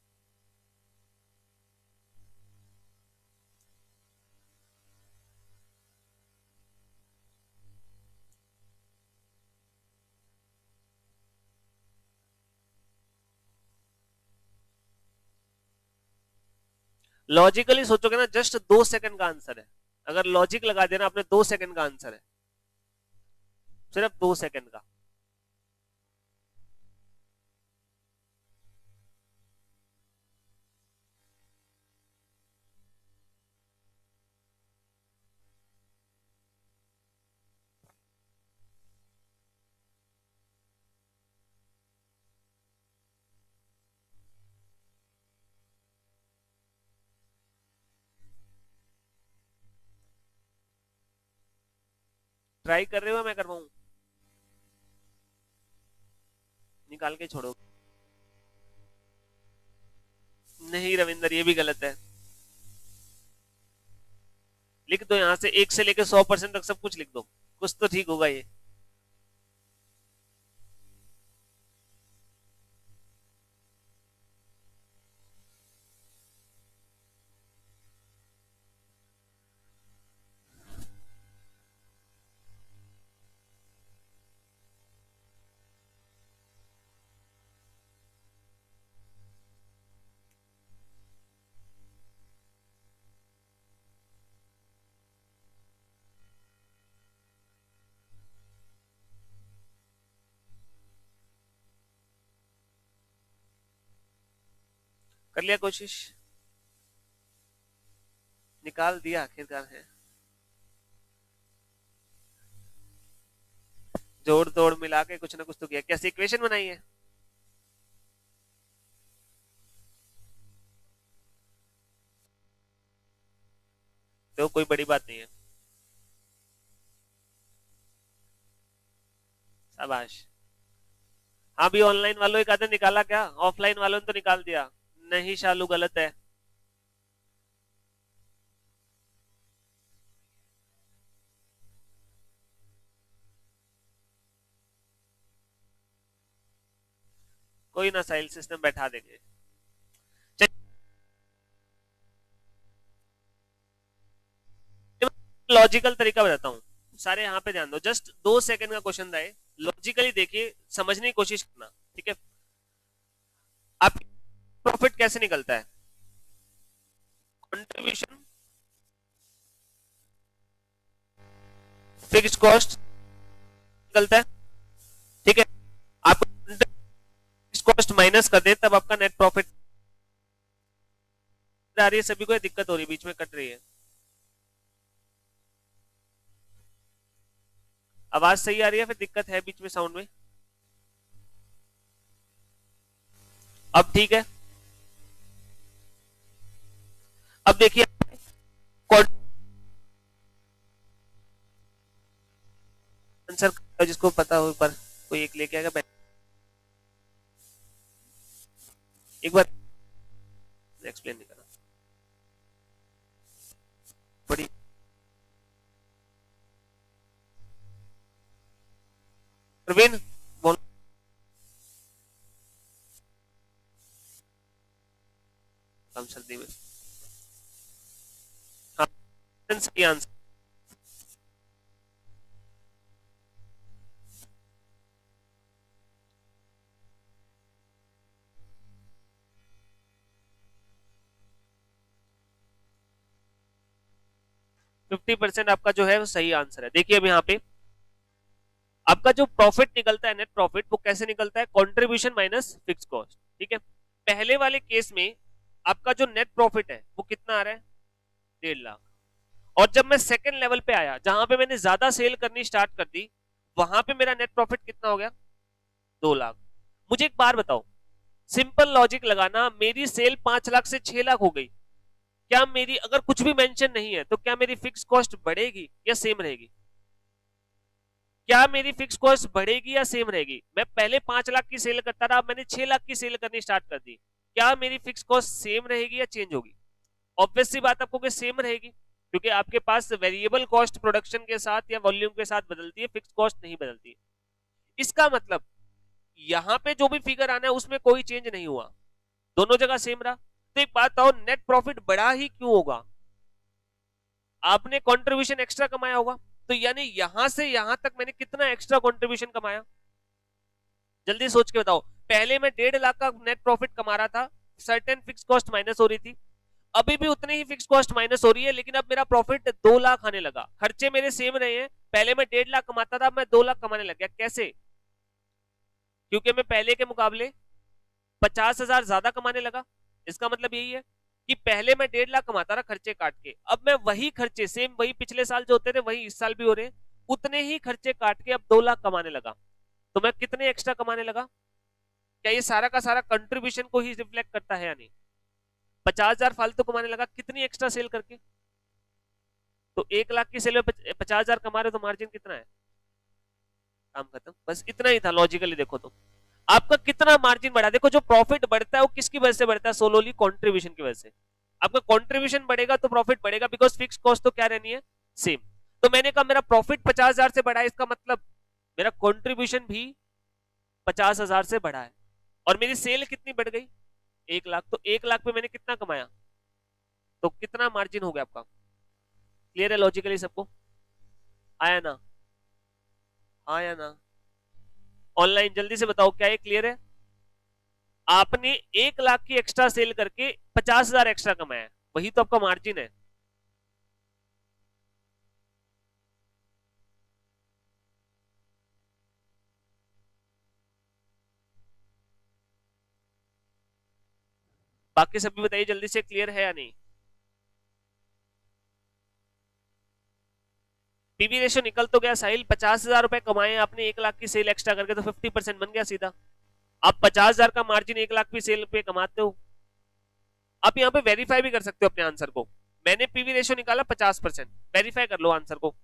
लॉजिकली सोचोगे ना, जस्ट 2 सेकंड का आंसर है। अगर लॉजिक लगा देना आपने, 2 सेकंड का आंसर है, सिर्फ 2 सेकंड का। ट्राई कर रहे हो, मैं करवाऊं? निकाल के छोड़ो। नहीं रविंदर, ये भी गलत है। लिख दो यहां से 1 से लेकर 100% तक सब कुछ लिख दो, कुछ तो ठीक होगा ये। कर लिया कोशिश? निकाल दिया आखिरकार है। जोड़ तोड़ मिला के कुछ ना कुछ तो किया। कैसी इक्वेशन बनाई है? तो कोई बड़ी बात नहीं है। शाबाश। हाँ भी ऑनलाइन वालों एक आधे निकाला क्या? ऑफलाइन वालों ने तो निकाल दिया। नहीं शालू, गलत है। कोई ना, साइल सिस्टम बैठा देंगे। लॉजिकल तरीका बताता हूँ, सारे यहाँ पे ध्यान दो। जस्ट 2 सेकंड का क्वेश्चन है, लॉजिकली देखिए, समझने की कोशिश करना, ठीक है? आप प्रॉफिट कैसे निकलता है? कंट्रीब्यूशन, फिक्स्ड कॉस्ट निकलता है, ठीक है? आप फिक्स्ड कॉस्ट माइनस कर दे तब आपका नेट प्रॉफिट आ रही है। सभी को दिक्कत हो रही है, बीच में कट रही है। आवाज सही आ रही है, फिर दिक्कत है बीच में साउंड में? अब ठीक है। अब देखिए, आंसर जिसको पता हो पर कोई एक लेके आएगा। एक बार एक्सप्लेन नहीं करना बड़ी। प्रवीण बोल। कम सर्दी में, हाँ सही आंसर। फिफ्टी परसेंट आपका जो है वो सही आंसर है। देखिए अब यहाँ पे आपका जो प्रॉफिट निकलता है, नेट प्रॉफिट, वो कैसे निकलता है? कंट्रीब्यूशन माइनस फिक्स कॉस्ट, ठीक है? पहले वाले केस में आपका जो नेट प्रॉफिट है वो कितना आ रहा है? 1.5 लाख। और जब मैं सेकंड लेवल पे आया, जहां पे मैंने ज्यादा सेल करनी स्टार्ट कर दी, वहां पे मेरा नेट प्रॉफिट कितना हो गया? 2 लाख। मुझे एक बार बताओ, सिंपल लॉजिक लगाना, मेरी सेल 5 लाख से 6 लाख हो गई, क्या मेरी, अगर कुछ भी मेंशन नहीं है, तो क्या मेरी फिक्स कॉस्ट बढ़ेगी या सेम रहेगी? क्या मेरी फिक्स कॉस्ट बढ़ेगी या सेम रहेगी? मैं पहले 5 लाख की सेल करता था, अब मैंने 6 लाख की सेल करनी स्टार्ट कर दी, क्या मेरी फिक्स कॉस्ट सेम रहेगी या चेंज होगी? ऑब्वियस सी बात आपको कि सेम रहेगी, क्योंकि आपके पास वेरिएबल कॉस्ट प्रोडक्शन के साथ या वॉल्यूम के साथ बदलती है, फिक्स कॉस्ट नहीं बदलती। इसका मतलब यहां पे जो भी फिगर आना है उसमें कोई चेंज नहीं हुआ, दोनों जगह सेम रहा। तो एक बात आओ, नेट प्रॉफिट बढ़ा ही क्यों होगा? आपने कंट्रीब्यूशन एक्स्ट्रा कमाया होगा, तो यानी यहां से यहां तक मैंने कितना एक्स्ट्रा कंट्रीब्यूशन कमाया? जल्दी सोच के बताओ। पहले मैं 1.5 लाख का नेट प्रॉफिट कमा रहा था, सर्टेन फिक्स कॉस्ट माइनस हो रही थी, अभी भी उतनी ही फिक्स कॉस्ट माइनस हो रही है, लेकिन अब मेरा प्रॉफिट 2 लाख आने लगा। खर्चे मेरे सेम रहे हैं, पहले मैं 1.5 लाख कमाता था, मैं 2 लाख कमाने लग गया। कैसे? क्योंकि मैं पहले के मुकाबले 50,000 ज्यादा कमाने लगा। इसका मतलब यही है कि पहले मैं 1.5 लाख कमाता रहा खर्चे काट के, अब मैं वही खर्चे सेम, वही पिछले साल जो होते थे वही इस साल भी हो रहे हैं, उतने ही खर्चे काट के अब 2 लाख कमाने लगा। तो मैं कितने एक्स्ट्रा कमाने लगा? क्या ये सारा का सारा कंट्रीब्यूशन को ही रिफ्लेक्ट करता है या नहीं? 50,000 फालतू कमाने लगा कितनी एक्स्ट्रा सेल करके, तो 1 लाख की सेल में 50,000 कमा रहे, तो मार्जिन कितना है? काम खत्म। बस इतना ही था, लॉजिकली देखो तो आपका कितना मार्जिन बढ़ा। देखो जो प्रॉफिट बढ़ता है वो किसकी वजह से बढ़ता है? सोलोली कंट्रीब्यूशन की वजह से। आपका कंट्रीब्यूशन बढ़ेगा तो प्रॉफिट बढ़ेगा, बिकॉज फिक्स कॉस्ट तो क्या रहनी है? सेम। तो मैंने कहा मेरा प्रॉफिट 50,000 से बढ़ा है, इसका मतलब मेरा कंट्रीब्यूशन भी 50,000 से बढ़ा है, और मेरी सेल कितनी बढ़ गई? 1 लाख। तो 1 लाख पे मैंने कितना कमाया? तो कितना मार्जिन हो गया आपका? क्लियर है लॉजिकली सबको? आया ना? आया ना? ऑनलाइन जल्दी से बताओ, क्या ये क्लियर है? आपने 1 लाख की एक्स्ट्रा सेल करके 50,000 एक्स्ट्रा कमाया, वही तो आपका मार्जिन है। बाकी सब भी बताइए जल्दी से, क्लियर है या नहीं? पीवी रेशियो निकल तो गया साहिल, 50,000 रुपए कमाए आपने 1 लाख की सेल एक्स्ट्रा करके, तो 50% बन गया सीधा। आप 50,000 का मार्जिन 1 लाख की सेल पे कमाते हो। आप यहाँ पे वेरीफाई भी कर सकते हो अपने आंसर को। मैंने पीवी रेशियो निकाला 50%, वेरीफाई कर लो आंसर को।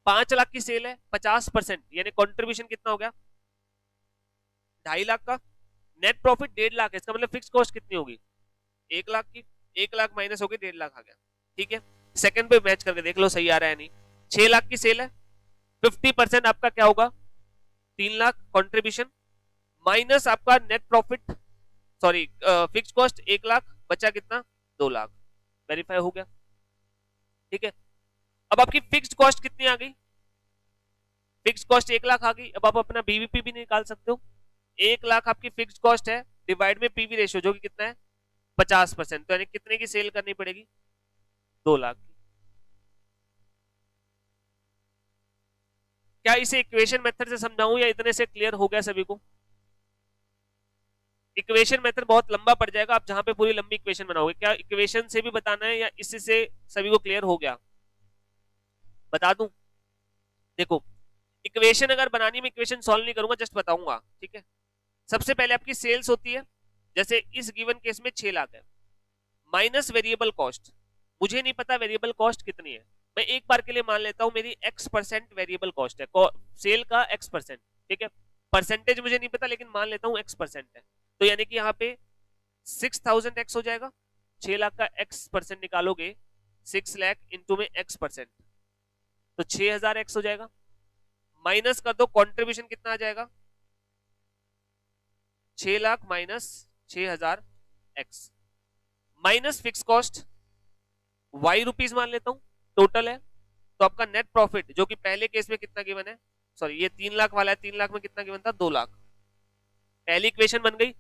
5 लाख की सेल है, 50% यानी कॉन्ट्रीब्यूशन कितना हो गया? 2.5 लाख का। नेट प्रॉफिट 1.5 लाख है, इसका मतलब फिक्स कॉस्ट कितनी होगी? 1 लाख की। 1 लाख माइनस हो गई, 1.5 लाख आ गया। ठीक है, सेकंड पे मैच करके देख लो सही आ रहा है नहीं। 6 लाख की सेल है, 50% आपका क्या होगा? 3 लाख कंट्रीब्यूशन, माइनस आपका net profit, sorry fix cost 1 lakh, बचा कितना? 2 लाख। वेरीफाई हो गया। ठीक है, अब आपकी फिक्स्ड कॉस्ट कितनी आ गई? फिक्स कॉस्ट 1 लाख आ गई। अब आप अपना बीवीपी भी निकाल सकते हो। 1 लाख आपकी फिक्स कॉस्ट है, डिवाइड में पीवी रेशियो जो कि कितना है? 50%, तो यानी कितने की सेल करनी पड़ेगी? 2 लाख की। क्या इसे इक्वेशन मेथड से समझाऊं या इतने से क्लियर हो गया सभी को? इक्वेशन मेथड बहुत लंबा पड़ जाएगा, आप जहां पे पूरी लंबी इक्वेशन बनाओगे। क्या इक्वेशन से भी बताना है या इससे सभी को क्लियर हो गया? बता दूं, देखो इक्वेशन अगर बनानी, मैं इक्वेशन सॉल्व नहीं करूंगा, जस्ट बताऊंगा। ठीक है, सबसे पहले आपकी सेल्स होती है, जैसे इस गिवन केस में 6 लाख है, माइनस वेरिएबल कॉस्ट। मुझे नहीं पता वेरिएबल कॉस्ट कितनी है, मैं एक बार के लिए मान लेता हूं मेरी x% वेरिएबल कॉस्ट है, सेल का x%। ठीक है, परसेंटेज मुझे नहीं पता, लेकिन मान लेता हूं x% है, तो यानी कि यहाँ पे 6,000 x हो जाएगा। 6 लाख का x% निकालोगे, 6 लाख इंटू में x%, तो 6,000 x हो जाएगा। माइनस कर दो, कॉन्ट्रीब्यूशन कितना आ जाएगा? 6 lakh minus 6,000 x, minus fix cost y rupees मान लेता हूं, टोटल है। तो आपका नेट प्रॉफिट जो कि पहले केस में कितना गिवन है, सॉरी ये 3 लाख वाला है, 3 लाख में कितना गिवन था? 2 लाख। पहली इक्वेशन बन गई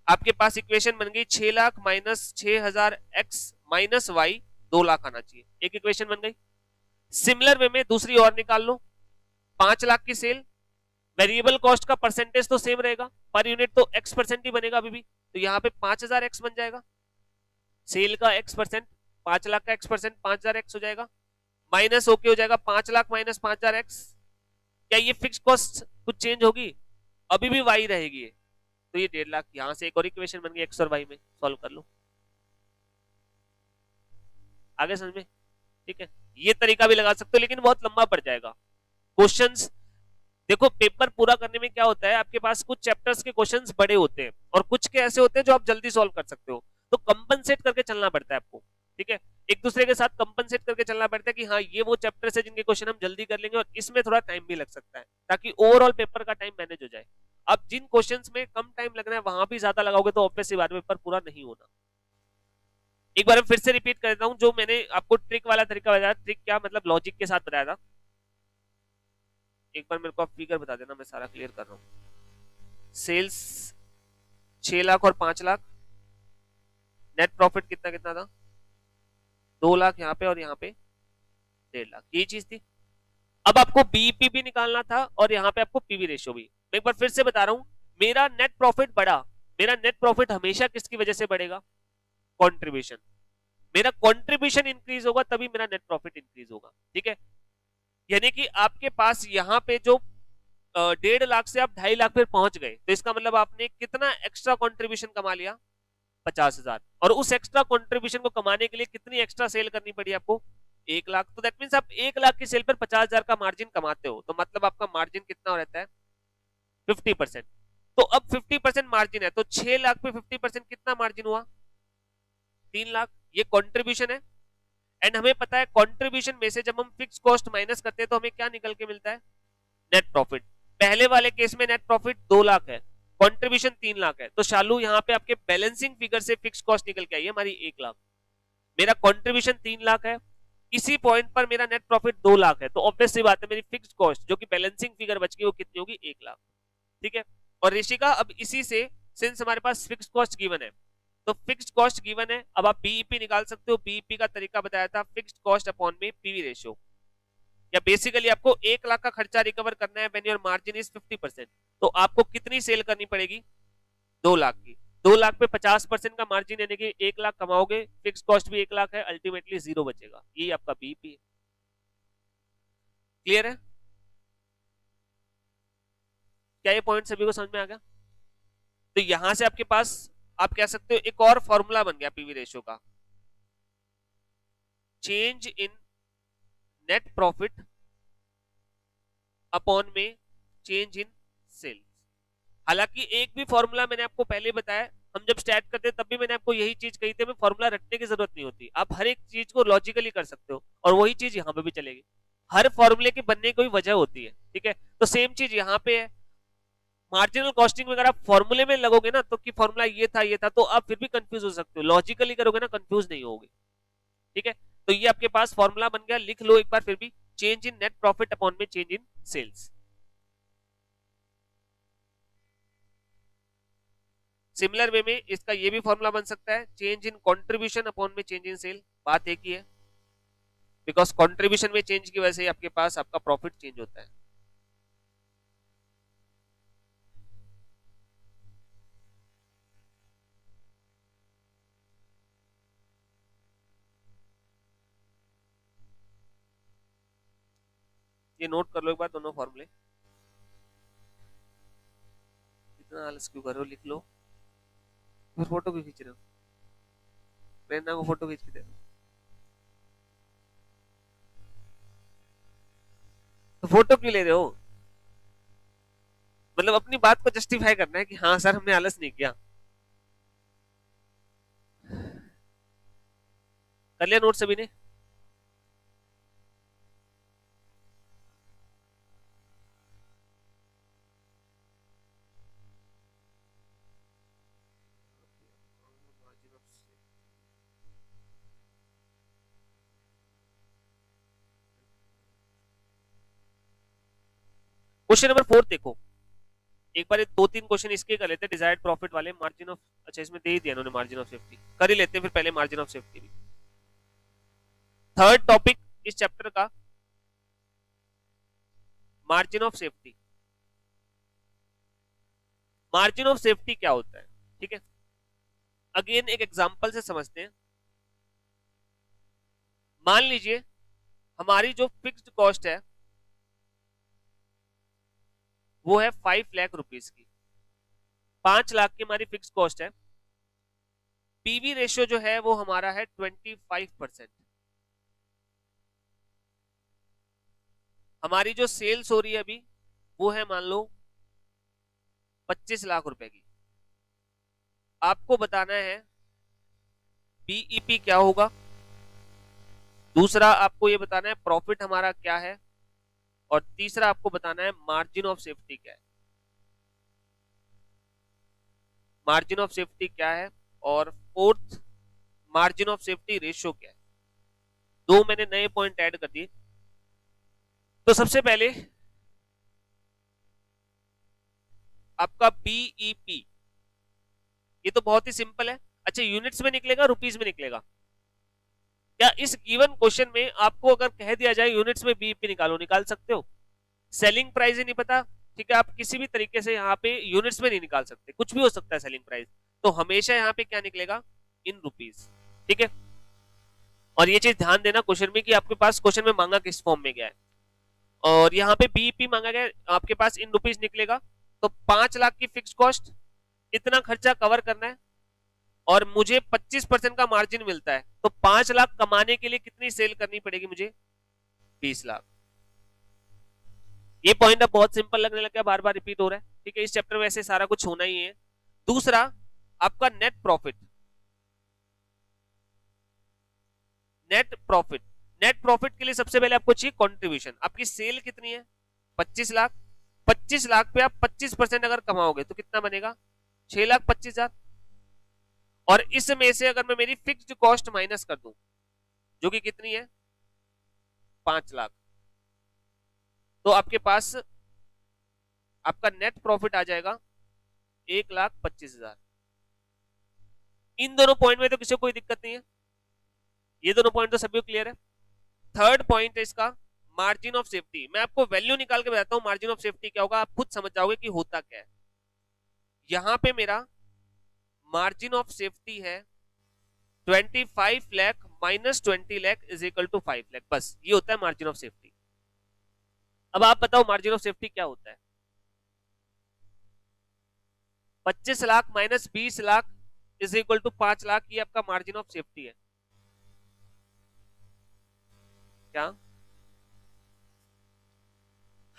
आपके पास, इक्वेशन बन गई 6 lakh minus 6,000 x minus y, 2 lakh आना चाहिए, एक इक्वेशन बन गई। सिमिलर वे में दूसरी और निकाल लो, 5 लाख की सेल, वेरिएबल कॉस्ट का परसेंटेज तो सेम रहेगा, पर यूनिट तो x% ही बनेगा अभी भी, तो यहाँ पे 5,000 x बन जाएगा। सेल का x%, 5 लाख का x%, 5,000 x हो जाएगा, माइनस होके हो जाएगा 5 लाख माइनस 5,000 x। क्या ये फिक्स कॉस्ट कुछ चेंज होगी? अभी भी y रहेगी, तो ये 1.5 लाख। यहां से एक और इक्वेशन बन गई x और y में, सॉल्व कर लो। आगे समझ में? ठीक है, ये तरीका भी लगा सकते हो, लेकिन बहुत लंबा पड़ जाएगा। क्वेश्चंस देखो पेपर पूरा करने में क्या होता है, आपके पास कुछ चैप्टर्स के क्वेश्चंस बड़े होते हैं और कुछ के ऐसे होते हैं जो आप जल्दी सॉल्व कर सकते हो, तो कंपनसेट करके चलना पड़ता है आपको, ठीक है, एक दूसरे के साथ कंपनसेट करके चलना पड़ता है कि हाँ ये वो चैप्टर्स है जिनके क्वेश्चन हम जल्दी कर लेंगे और इसमें थोड़ा टाइम भी लग सकता है, ताकि ओवरऑल पेपर का टाइम मैनेज हो जाए। अब जिन क्वेश्चंस में कम टाइम लगना है वहां भी ज्यादा लगाओगे तो ऑब्वियस सी बात है पेपर पूरा नहीं होना। एक बार फिर से रिपीट कर देता हूं, जो मैंने आपको ट्रिक वाला तरीका बताया, ट्रिक क्या मतलब लॉजिक के साथ बताया था, एक बार मेरे को आप फिगर बता देना, मैं सारा क्लियर कर रहा हूँ। सेल्स 6 लाख और 5 लाख, नेट प्रॉफिट कितना कितना था, 2 लाख यहाँ पे और यहाँ पे 1.5 लाख, ये चीज थी। अब आपको बीईपी भी निकालना था और यहाँ पे आपको पीवी रेशियो भी। मैं एक बार फिर से बता रहा हूं, मेरा नेट प्रॉफिट बढ़ा, मेरा नेट प्रॉफिट हमेशा किसकी वजह से बढ़ेगा, कंट्रीब्यूशन, मेरा कंट्रीब्यूशन इंक्रीज होगा तभी मेरा नेट प्रॉफिट इंक्रीज होगा, ठीक है। यानी कि आपके पास यहाँ पे जो 1.5 लाख से आप 2.5 लाख पे पहुंच गए, तो इसका मतलब आपने कितना एक्स्ट्रा कंट्रीब्यूशन कमा लिया, 50,000, और उस एक्स्ट्रा कंट्रीब्यूशन को कमाने के लिए कितनी एक्स्ट्रा सेल करनी पड़ी आपको, 1 लाख, तो दैट मींस आप 1 लाख की सेल पर 50,000 का मार्जिन कमाते हो, तो मतलब आपका मार्जिन कितना रहता है, 50%। तो अब 50% मार्जिन है, तो 6 लाख पे 50% कितना मार्जिन हुआ, 3 लाख, ये कंट्रीब्यूशन है। एंड हमें पता है कंट्रीब्यूशन में से जब हम फिक्स कॉस्ट माइनस करते हैं तो हमें क्या निकल के मिलता है, नेट प्रॉफिट। पहले वाले केस में नेट प्रॉफिट 2 लाख है, कंट्रीब्यूशन 3 लाख है, तो शालू यहाँ पे आपके बैलेंसिंग फिगर से फिक्स कॉस्ट निकल के आई है हमारी 1 लाख, मेरा कंट्रीब्यूशन 3 लाख है, इसी पॉइंट पर मेरा नेट प्रॉफिट 2 लाख है, तो ऑब्वियस सी बात है मेरी फिक्स कॉस्ट जो कि बैलेंसिंग फिगर बच गई वो कितनी होगी, 1 लाख, ठीक है। और ऋषिका अब इसी से, सिंस हमारे पास फिक्स कॉस्ट गिवन है, तो फिक्स्ड कॉस्ट गिवन है, अब आप बीईपी निकाल सकते हो, बीईपी का तरीका बताया था, फिक्स्ड कॉस्ट अपॉन में पीवी रेशियो, या बेसिकली आपको 1 लाख का खर्चा रिकवर करना है व्हेन योर मार्जिन इज 50%, तो आपको कितनी सेल करनी पड़ेगी, 2 लाख की, 2 लाख पे 50% का मार्जिन यानी कि 1 लाख कमाओगे, फिक्स कॉस्ट भी 1 लाख है, अल्टीमेटली 0 बचेगा, ये आपका बीईपी है। क्लियर है, क्या ये पॉइंट सभी को समझ में आ गया। तो यहां से आपके पास आप कह सकते हो एक और फॉर्मूला बन गया पीवी रेशियो का, change in net profit upon में चेंज इन सेल्स। हालांकि एक भी फॉर्मूला मैंने आपको पहले बताया, हम जब स्टार्ट करते तब भी मैंने आपको यही चीज कही थी, हमें फॉर्मूला रटने की जरूरत नहीं होती, आप हर एक चीज को लॉजिकली कर सकते हो, और वही चीज यहाँ पे भी चलेगी, हर फॉर्मूले के बनने की कोई वजह होती है, ठीक है। तो सेम चीज यहाँ पे है, मार्जिनल कॉस्टिंग में अगर आप फॉर्मूले में लगोगे ना तो कि फॉर्मूला ये था तो आप फिर भी कंफ्यूज हो सकते हो, लॉजिकली करोगे ना कंफ्यूज नहीं होगे, ठीक है। तो ये आपके पास फॉर्मूला बन गया, लिख लो एक बार फिर भी, change in net profit upon में change in sales. Similar way में इसका ये भी फॉर्मूला बन सकता है, चेंज इन कंट्रीब्यूशन अपॉन में चेंज इन सेल, बात एक ही है, बिकॉज कंट्रीब्यूशन में चेंज की वजह से आपके पास आपका प्रॉफिट चेंज होता है। ये नोट कर लो एक बार दोनों फॉर्मूले, इतना आलस क्यों कर रहे हो, लिख लो, फिर फोटो क्यों खींच रहे हो, प्रेरणा को फोटो खींच के दे दो, तो फोटो क्यों ले रहे हो, मतलब अपनी बात को जस्टिफाई करना है कि हाँ सर हमने आलस नहीं किया। कर लिया नोट सभी ने, क्वेश्चन नंबर 4 देखो, एक बार 2-3 क्वेश्चन इसके कर लेते हैं, डिजायर्ड प्रॉफिट वाले, मार्जिन ऑफ, अच्छा इसमें दे ही दिया उन्होंने मार्जिन ऑफ सेफ्टी, कर ही लेते हैं फिर पहले मार्जिन ऑफ सेफ्टी भी। थर्ड टॉपिक इस चैप्टर का, margin of safety. Margin of safety क्या होता है, ठीक है, अगेन एक एग्जांपल से समझते हैं। मान लीजिए हमारी जो फिक्स्ड कॉस्ट है वो है 5 लाख रुपीस की, 5 लाख की हमारी फिक्स कॉस्ट है, पीवी रेशियो जो है वो हमारा है 25%, हमारी जो सेल्स हो रही है अभी वो है मान लो 25 लाख रुपए की। आपको बताना है बीईपी क्या होगा, दूसरा आपको ये बताना है प्रॉफिट हमारा क्या है, और तीसरा आपको बताना है मार्जिन ऑफ सेफ्टी क्या है। मार्जिन ऑफ सेफ्टी क्या है, और fourth margin of safety ratio क्या है। दो मैंने नए पॉइंट ऐड कर दिए। तो सबसे पहले आपका बीईपी, ये तो बहुत ही सिंपल है। अच्छा, यूनिट्स में निकलेगा रुपीस में निकलेगा क्या? इस गिवन क्वेश्चन में आपको अगर कह दिया जाए यूनिट्स में बीईपी निकालो, निकाल सकते हो? सेलिंग प्राइस ही नहीं पता, ठीक है, आप किसी भी तरीके से यहाँ पे यूनिट्स में नहीं निकाल सकते, कुछ भी हो सकता है सेलिंग प्राइस, तो हमेशा यहाँ पे क्या निकलेगा? इन रुपीस, ठीक है। और ये चीज ध्यान देना क्वेश्चन में कि आपके पास क्वेश्चन में मांगा किस फॉर्म में गया है, और यहाँ पे बीईपी मांगा गया, आपके पास इन रुपीस निकलेगा। तो 5 लाख की फिक्स कॉस्ट, इतना खर्चा कवर करना है, और मुझे 25% का मार्जिन मिलता है, तो 5 लाख कमाने के लिए कितनी सेल करनी पड़ेगी मुझे? 20 लाख। ये पॉइंट अब बहुत सिंपल लगने लगा, बार बार रिपीट हो रहा है, ठीक है, इस चैप्टर में ऐसे सारा कुछ होना ही है। दूसरा आपका net profit. Net profit, net profit के लिए सबसे पहले आपको चाहिए कंट्रीब्यूशन। आपकी सेल कितनी है? 25 लाख। 25 लाख पे आप 25% अगर कमाओगे तो कितना बनेगा? 6,25,000। और इसमें से अगर मैं मेरी फिक्स्ड कॉस्ट माइनस कर दूं, जो कि कितनी है? 5 लाख, तो आपके पास आपका नेट प्रॉफिट आ जाएगा 1,25,000। इन दोनों पॉइंट में तो किसी को कोई दिक्कत नहीं है, ये दोनों पॉइंट तो सभी को क्लियर है। थर्ड पॉइंट है इसका मार्जिन ऑफ सेफ्टी। मैं आपको वैल्यू निकाल के बताता हूं मार्जिन ऑफ सेफ्टी क्या होगा, आप खुद समझ जाओगे कि होता क्या है। यहां पे मेरा मार्जिन ऑफ सेफ्टी है 25 lakh minus 20 lakh is equal to 5 lakh, बस ये होता है मार्जिन ऑफ सेफ्टी। अब आप बताओ मार्जिन ऑफ सेफ्टी क्या होता है? 25 lakh minus 20 lakh is equal to 5 lakh, ये आपका मार्जिन ऑफ सेफ्टी है। क्या?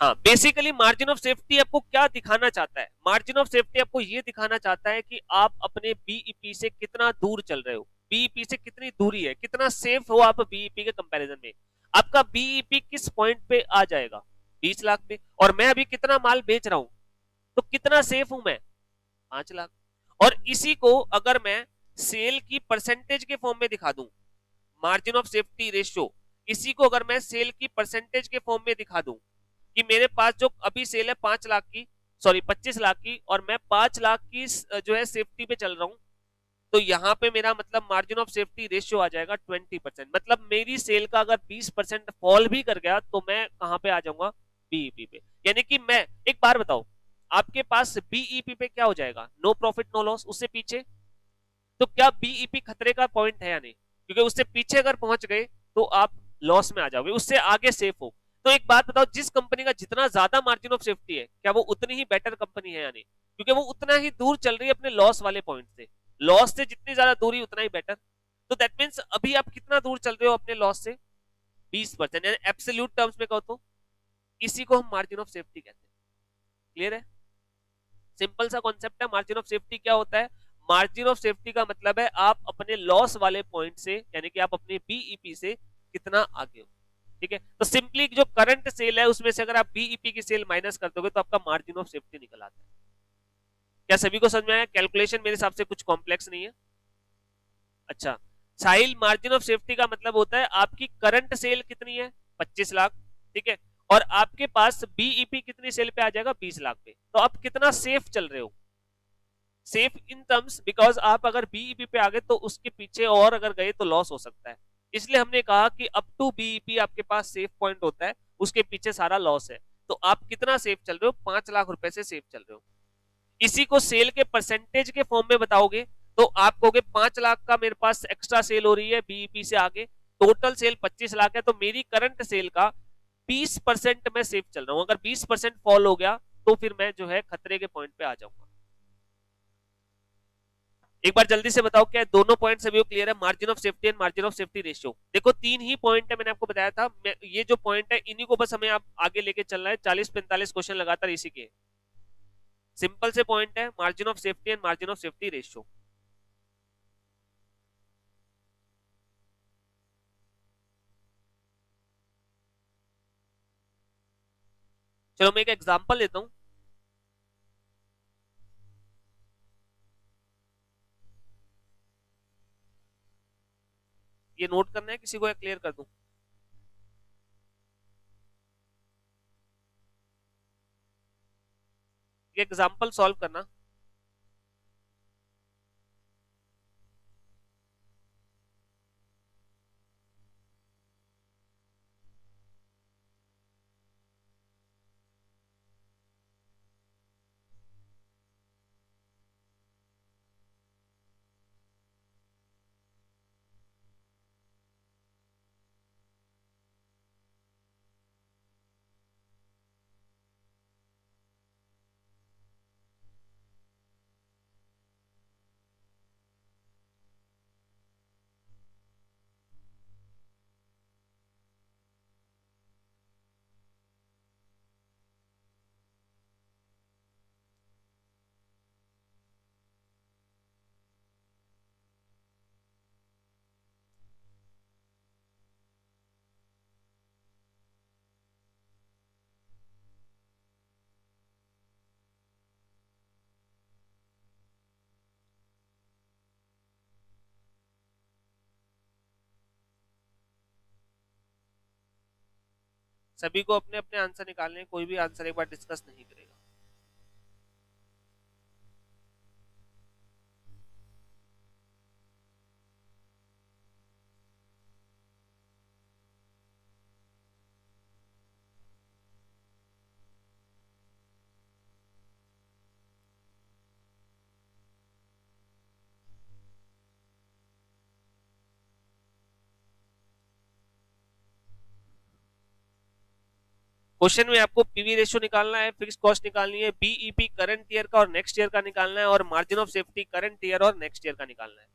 हाँ, बेसिकली मार्जिन ऑफ सेफ्टी आपको क्या दिखाना चाहता है? मार्जिन ऑफ सेफ्टी आपको ये दिखाना चाहता है कि आप अपने बीईपी से कितना दूर चल रहे हो, बीईपी से कितनी दूरी है, कितना सेफ हो आप बीईपी के कंपैरिजन में। आपका बीईपी किस पॉइंट पे आ जाएगा? 20 लाख पे। और मैं अभी कितना माल बेच रहा हूं, तो कितना सेफ हूं मैं? 5 लाख। और इसी को अगर मैं सेल की परसेंटेज के फॉर्म में दिखा दूं, मार्जिन ऑफ सेफ्टी रेशियो, इसी को अगर मैं सेल की परसेंटेज के फॉर्म में दिखा दूं कि मेरे पास जो अभी सेल है 5 लाख की, सॉरी 25 लाख की, और मैं 5 लाख की जो है सेफ्टी पे चल रहा हूं, तो यहां पे मेरा मतलब मार्जिन ऑफ सेफ्टी रेशियो आ जाएगा 20%। मतलब मेरी सेल का अगर 20% फॉल भी कर गया तो मैं कहां पे आ जाऊंगा? बीईपी पे। यानी कि मैं एक बार बताओ, आपके पास बीईपी पे क्या हो जाएगा? No profit no loss. उससे पीछे तो क्या बीईपी खतरे का पॉइंट है या नहीं? क्योंकि उससे पीछे अगर पहुंच गए तो आप लॉस में आ जाओगे, उससे आगे सेफ हो। तो एक बात बताओ, जिस कंपनी का जितना ज्यादा मार्जिन ऑफ सेफ्टी है, क्या वो उतनी ही बेटर कंपनी है या नहीं? क्योंकि वो उतना ही दूर चल रही है अपने लॉस वाले पॉइंट से। लॉस से जितनी ज्यादा दूरी उतना ही बेटर। तो दैट मीन्स अभी आप कितना दूर चल रहे हो अपने लॉस से? 20%, यानी एब्सोल्यूट टर्म्स में कहो तो इसी को हम मार्जिन ऑफ सेफ्टी कहते हैं। क्लियर है? सिंपल सा कॉन्सेप्ट है। मार्जिन ऑफ सेफ्टी क्या होता है? मार्जिन ऑफ सेफ्टी का मतलब है आप अपने लॉस वाले पॉइंट से, यानी कि आप अपने बीईपी से कितना आगे हो, ठीक है। तो सिंपली जो करंट सेल है उसमें से अगर आप बीईपी की सेल माइनस कर दोगे तो आपका मार्जिन ऑफ सेफ्टी निकल आता है। क्या सभी को समझ में आया? कैलकुलेशन मेरे हिसाब से कुछ कॉम्प्लेक्स नहीं है। अच्छा, साहिल, मार्जिन ऑफ सेफ्टी का मतलब होता है आपकी करंट सेल कितनी है? 25 लाख, ठीक है, और आपके पास बीईपी कितनी सेल पे आ जाएगा? 20 लाख पे। तो आप कितना सेफ चल रहे हो? सेफ इन टर्म्स, बिकॉज आप अगर बीईपी पे आ गए तो उसके पीछे और अगर गए तो लॉस हो सकता है। इसलिए हमने कहा कि अप टू बीईपी आपके पास सेफ पॉइंट होता है, उसके पीछे सारा लॉस है। तो आप कितना सेफ चल रहे हो? 5 लाख रुपए से सेफ चल रहे हो। इसी को सेल के परसेंटेज के फॉर्म में बताओगे तो आप कहोगे 5 लाख का मेरे पास एक्स्ट्रा सेल हो रही है बीईपी से आगे, टोटल सेल 25 लाख है, तो मेरी करंट सेल का 20% मैं सेफ चल रहा हूं। अगर 20% फॉल हो गया तो फिर मैं जो है खतरे के पॉइंट पे आ जाऊंगा। एक बार जल्दी से बताओ क्या है, दोनों पॉइंट सभी को क्लियर है? Margin of safety and margin of safety ratio, देखो तीन ही पॉइंट है, मैंने आपको बताया था। ये जो पॉइंट है इन्हीं को बस हमें आप आगे लेके चलना है, 40-45 क्वेश्चन लगातार इसी के। सिंपल से पॉइंट है, margin of safety and margin of safety ratio. चलो मैं एक एग्जांपल देता हूं। ये नोट करना है किसी को या क्लियर कर दूं? ये एग्जांपल सॉल्व करना। सभी को अपने अपने आंसर निकालने हैं, कोई भी आंसर एक बार डिस्कस नहीं करेगा। क्वेश्चन में आपको पीवी रेशियो निकालना है, फिक्स कॉस्ट निकालनी है, बीईपी करंट ईयर का और नेक्स्ट ईयर का निकालना है, और margin of safety current year और नेक्स्ट ईयर का निकालना है।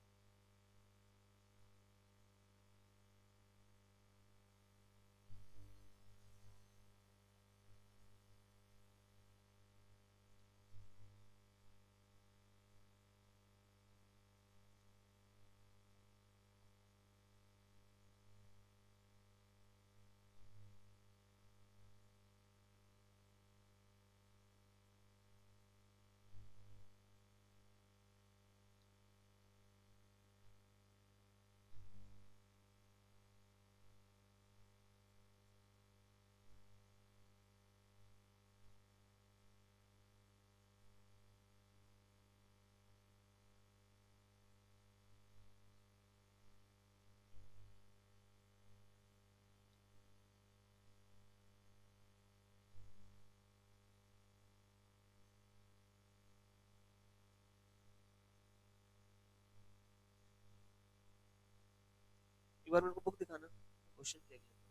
एक बार मेरे को बुक दिखाना, क्वेश्चन देख लेते हैं।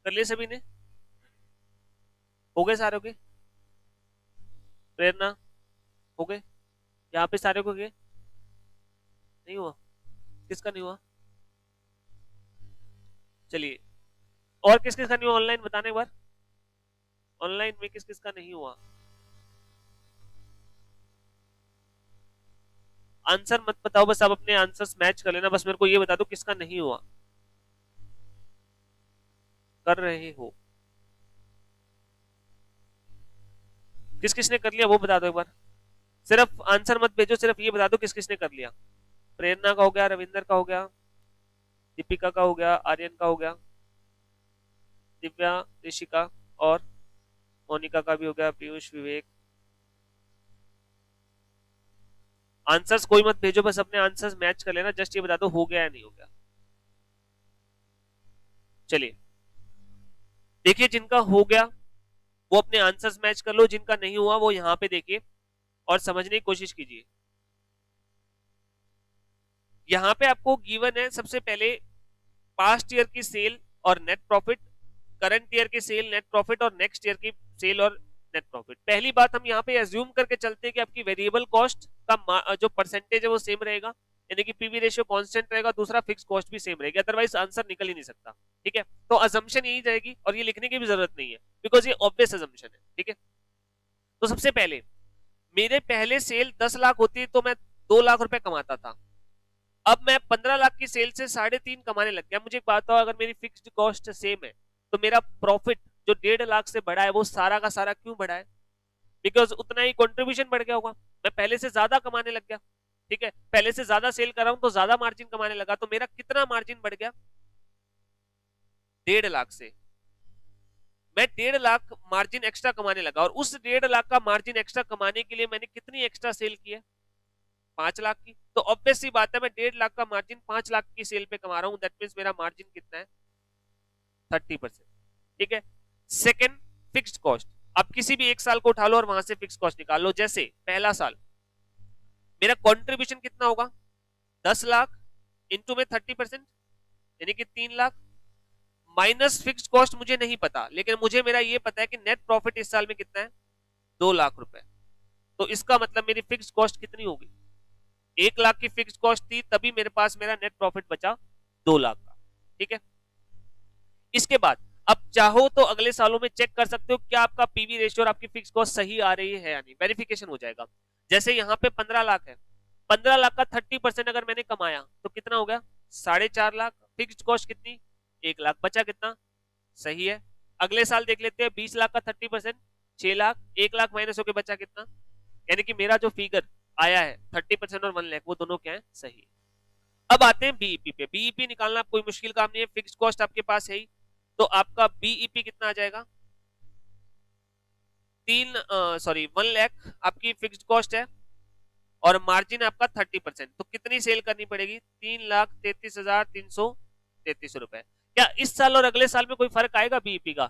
कर लिए सभी ने? हो गए सारे? हो गए? प्रेरणा हो गए? यहाँ पे सारे को गए? नहीं हुआ? किसका नहीं हुआ? चलिए, और किस किस का नहीं हुआ ऑनलाइन बताने एक बार। ऑनलाइन में किस किस का नहीं हुआ? आंसर मत बताओ, बस आप अपने आंसर्स मैच कर लेना, बस मेरे को ये बता दो किसका नहीं हुआ। कर रहे हो? किस किसने कर लिया वो बता दो एक बार। सिर्फ आंसर मत भेजो, सिर्फ ये बता दो किस किसने कर लिया। प्रेरणा का हो गया, रविंदर का हो गया, दीपिका का हो गया, आर्यन का हो गया, दिव्या, ऋषिका और मोनिका का भी हो गया, पीयूष, विवेक। आंसर्स कोई मत भेजो, बस अपने आंसर्स मैच कर लेना, जस्ट ये बता दो हो गया या नहीं हो गया। चलिए देखिए, जिनका हो गया वो अपने आंसर्स मैच कर लो, जिनका नहीं हुआ वो यहां पे देखिए और समझने की कोशिश कीजिए। यहां पे आपको गिवन है सबसे पहले पास्ट ईयर की सेल और नेट प्रॉफिट, करंट ईयर की सेल, नेट प्रॉफिट और नेक्स्ट ईयर की सेल और नेट प्रॉफिट। पहली बात हम यहाँ पे एज्यूम करके चलते हैं कि आपकी वेरिएबल कॉस्ट का जो परसेंटेज है वो सेम रहेगा, यानी कि पीवी रेशियो कांस्टेंट रहेगा, दूसरा फिक्स कॉस्ट भी सेम रहेगी, अदरवाइज आंसर निकल ही नहीं सकता। ठीक है, तो अजम्पशन यही जाएगी और ये लिखने की भी जरूरत नहीं है बिकॉज ये ऑब्वियस अजम्पशन है। ठीक है, तो सबसे पहले मेरे पहले सेल 10 लाख होती तो मैं 2 लाख रुपए कमाता था, अब मैं 15 लाख की सेल से 3.5 कमाने लग गया। मुझे एक बात बताओ, अगर मेरी फिक्स्ड कॉस्ट सेम है तो मेरा प्रॉफिट जो 1.5 लाख से बढ़ा है वो सारा का सारा क्यों बढ़ा है? बिकॉज उतना ही कंट्रीब्यूशन बढ़ गया होगा, मैं पहले से ज्यादा कमाने लग गया। ठीक है, पहले से ज्यादा सेल कर रहा हूं तो ज्यादा मार्जिन कमाने लगा, तो मेरा कितना मार्जिन बढ़ गया? 1.5 लाख से मैं 1.5 लाख मार्जिन एक्स्ट्रा कमाने लगा, और उस 1.5 लाख का मार्जिन एक्स्ट्रा कमाने के लिए मैंने कितनी एक्स्ट्रा सेल की है? 5 लाख की। तो ऑब्वियस सी बात है, मैं 1.5 लाख का मार्जिन 5 लाख की सेल पे कमा रहा हूं, दैट मींस मेरा मार्जिन कितना है? 30%। ठीक है, सेकेंड फिक्स्ड कॉस्ट, आप किसी भी एक साल को उठा लो और वहां से फिक्स कॉस्ट निकाल लो। जैसे पहला साल मेरा कंट्रीब्यूशन कितना होगा? 10 लाख इंटू में 30% यानी कि 3 लाख, माइनस फिक्स्ड कॉस्ट मुझे नहीं पता, लेकिन मुझे मेरा ये पता है कि नेट प्रॉफिट इस साल में कितना है? 2 लाख रुपए। तो इसका मतलब मेरी फिक्स्ड कॉस्ट कितनी होगी? 1 लाख की फिक्स्ड कॉस्ट थी, तभी मेरे पास मेरा नेट प्रॉफिट बचा 2 लाख का। ठीक है, इसके बाद अब चाहो तो अगले सालों में चेक कर सकते हो क्या आपका पीवी रेशियो और आपकी फिक्स कॉस्ट सही आ रही है या नहीं, वेरिफिकेशन हो जाएगा। जैसे यहाँ पे 15 लाख है, 15 लाख का 30% अगर मैंने कमाया तो कितना हो गया? 4.5 लाख। फिक्स्ड कॉस्ट कितनी? 1 लाख। बचा कितना? सही है। अगले साल देख लेते हैं, 20 लाख का 30% 6 लाख, 1 लाख माइनस होकर बचा कितना? यानी कि मेरा जो फिगर आया है 30% और 1 लाख वो दोनों क्या है? सही है। अब आते हैं बीईपी पे। बीईपी निकालना कोई मुश्किल काम नहीं है, फिक्स्ड कॉस्ट आपके पास है ही, तो आपका बीईपी कितना आ जाएगा? 1 लाख आपकी फिक्स्ड कॉस्ट है और मार्जिन आपका 30%, तो कितनी सेल करनी पड़ेगी? 3,33,333 रुपए। क्या इस साल और अगले साल में कोई फर्क आएगा बीईपी का?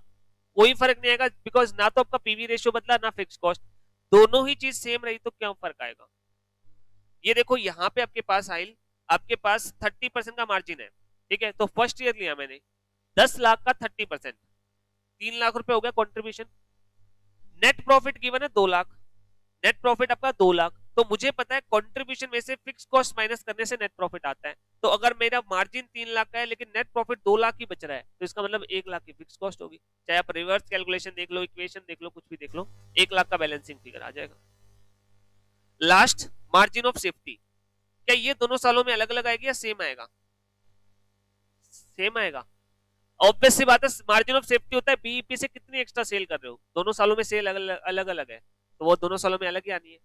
कोई फर्क नहीं आएगा, बिकॉज ना तो आपका पीवी रेशियो बदला ना फिक्स कॉस्ट, दोनों ही चीज सेम रही, तो क्या फर्क आएगा? ये देखो यहाँ पे आपके पास आइल, आपके पास 30% का मार्जिन है। ठीक है, तो फर्स्ट ईयर लिया मैंने 10 लाख का 30%, 3 लाख रुपए हो गया कंट्रीब्यूशन। नेट प्रॉफिट गिवन है 2 लाख, नेट प्रॉफिट आपका 2 लाख, तो मुझे पता है कंट्रीब्यूशन में से फिक्स कॉस्ट माइनस करने से नेट प्रॉफिट आता है। तो अगर मेरा मार्जिन 3 लाख का है लेकिन नेट प्रॉफिट 2 लाख ही बच रहा है, तो इसका मतलब 1 लाख की फिक्स कॉस्ट होगी। चाहे आप रिवर्स कैलकुलेशन देख लो, इक्वेशन देख लो, कुछ भी देख लो, 1 लाख का बैलेंसिंग फिगर आ जाएगा। लास्ट, मार्जिन ऑफ सेफ्टी, क्या ये दोनों सालों में अलग अलग आएगी या सेम आएगा? सेम आएगा। ऑब्वियस सी बात है, मार्जिन ऑफ सेफ्टी होता है बीईपी से कितनी एक्स्ट्रा सेल कर रहे हो, दोनों सालों में सेल अलग अलग है, तो वो दोनों सालों में अलग ही आनी है।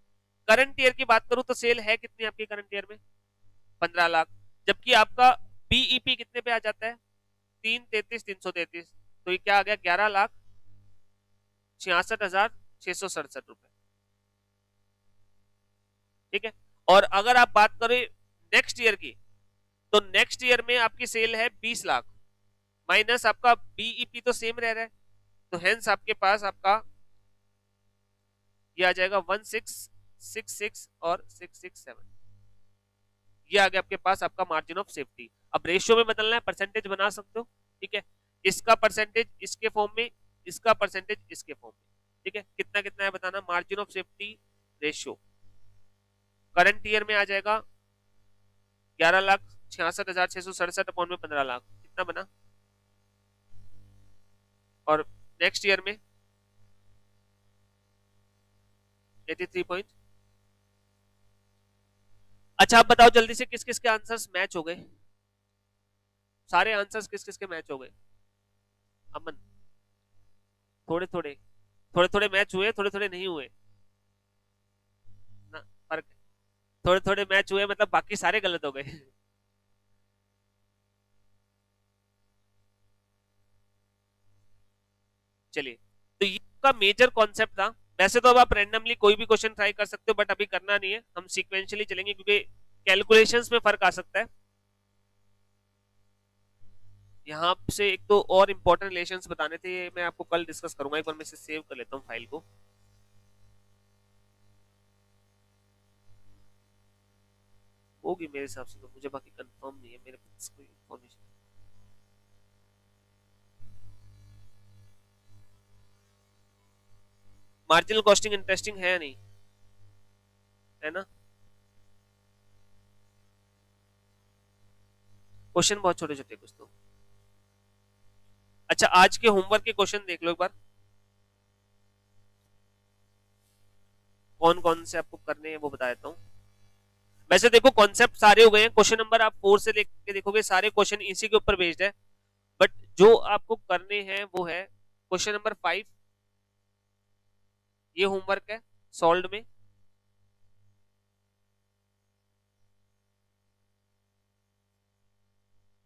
करंट ईयर की बात करूं तो सेल है कितनी आपकी करंट ईयर में? 15 लाख, जबकि आपका बीईपी कितने पे आ जाता है? 333,333, तो ये क्या आ गया? 11,66,667 रुपए। ठीक है, और अगर आप बात करें नेक्स्ट ईयर की, तो नेक्स्ट ईयर में आपकी सेल है 20 लाख, माइनस आपका बीईपी तो सेम रह रहा है, तो हेंस आपके पास आपका ये आ जाएगा 1666 और 667, ये आ गया आपके पास आपका मार्जिन ऑफ सेफ्टी। अब रेशियो में बदलना है, परसेंटेज बना सकते हो। ठीक है, इसका परसेंटेज इसके फॉर्म में, इसका परसेंटेज इसके फॉर्म में। ठीक है, कितना कितना है बताना। Margin of safety ratio current year में आ जाएगा 11,66,667 अपॉन में 15 लाख, कितना बना। और नेक्स्ट ईयर में 83 पॉइंट। अच्छा आप बताओ जल्दी से किस किस के आंसर्स मैच हो गए, सारे आंसर्स किस किस के मैच हो गए। अमन, थोड़े थोड़े थोड़े थोड़े मैच हुए, थोड़े थोड़े नहीं हुए ना, फर्क है। थोड़े थोड़े मैच हुए मतलब बाकी सारे गलत हो गए। चलिए, तो ये का मेजर कॉन्सेप्ट था। वैसे तो अब आप रैंडमली कोई भी क्वेश्चन ट्राई कर सकते हो, बट अभी करना नहीं है, हम सीक्वेंशियली चलेंगे क्योंकि कैलकुलेशंस में फर्क आ सकता है। यहाँ से एक तो और इंपॉर्टेंट रिलेशंस बताने थे, ये मैं आपको कल डिस्कस करूंगा। एक बार मैं इसे सेव कर लेता हूँ फाइल को। होगी मेरे हिसाब से, तो मुझे बाकी कंफर्म नहीं है, मेरे पास कोई इंफॉर्मेशन। मार्जिनल कॉस्टिंग इंटरेस्टिंग है या नहीं, है ना। क्वेश्चन बहुत छोटे छोटे कुछ तो। अच्छा आज के होमवर्क के क्वेश्चन देख लो एक बार, कौन कौन से आपको करने हैं वो बता देता हूँ। वैसे देखो कॉन्सेप्ट सारे हो गए हैं, क्वेश्चन नंबर आप 4 से लेके देखोगे सारे क्वेश्चन इसी के ऊपर बेस्ड है, बट जो आपको करने हैं वो है क्वेश्चन नंबर 5, ये होमवर्क है सॉल्व में।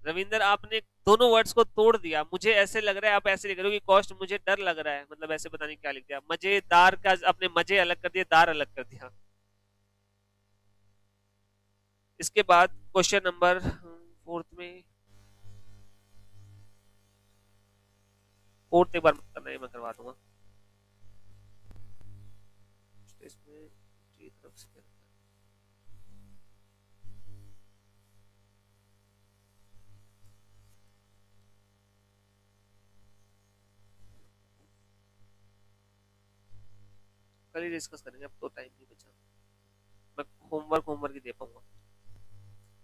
रविंदर आपने दोनों वर्ड्स को तोड़ दिया, मुझे ऐसे लग रहा है आप ऐसे लिख रहे हो कि कॉस्ट, मुझे डर लग रहा है, मतलब ऐसे पता नहीं क्या लिख दिया। मजेदार का आपने मजे अलग कर दिया, दार अलग कर दिया। इसके बाद क्वेश्चन नंबर 4 में, 4 एक बार मत करना है, मैं करवा दूंगा इसमें तरफ से। कल ही डिस्कस करेंगे, अब तो टाइम नहीं बचा। मैं होमवर्क ही दे पाऊंगा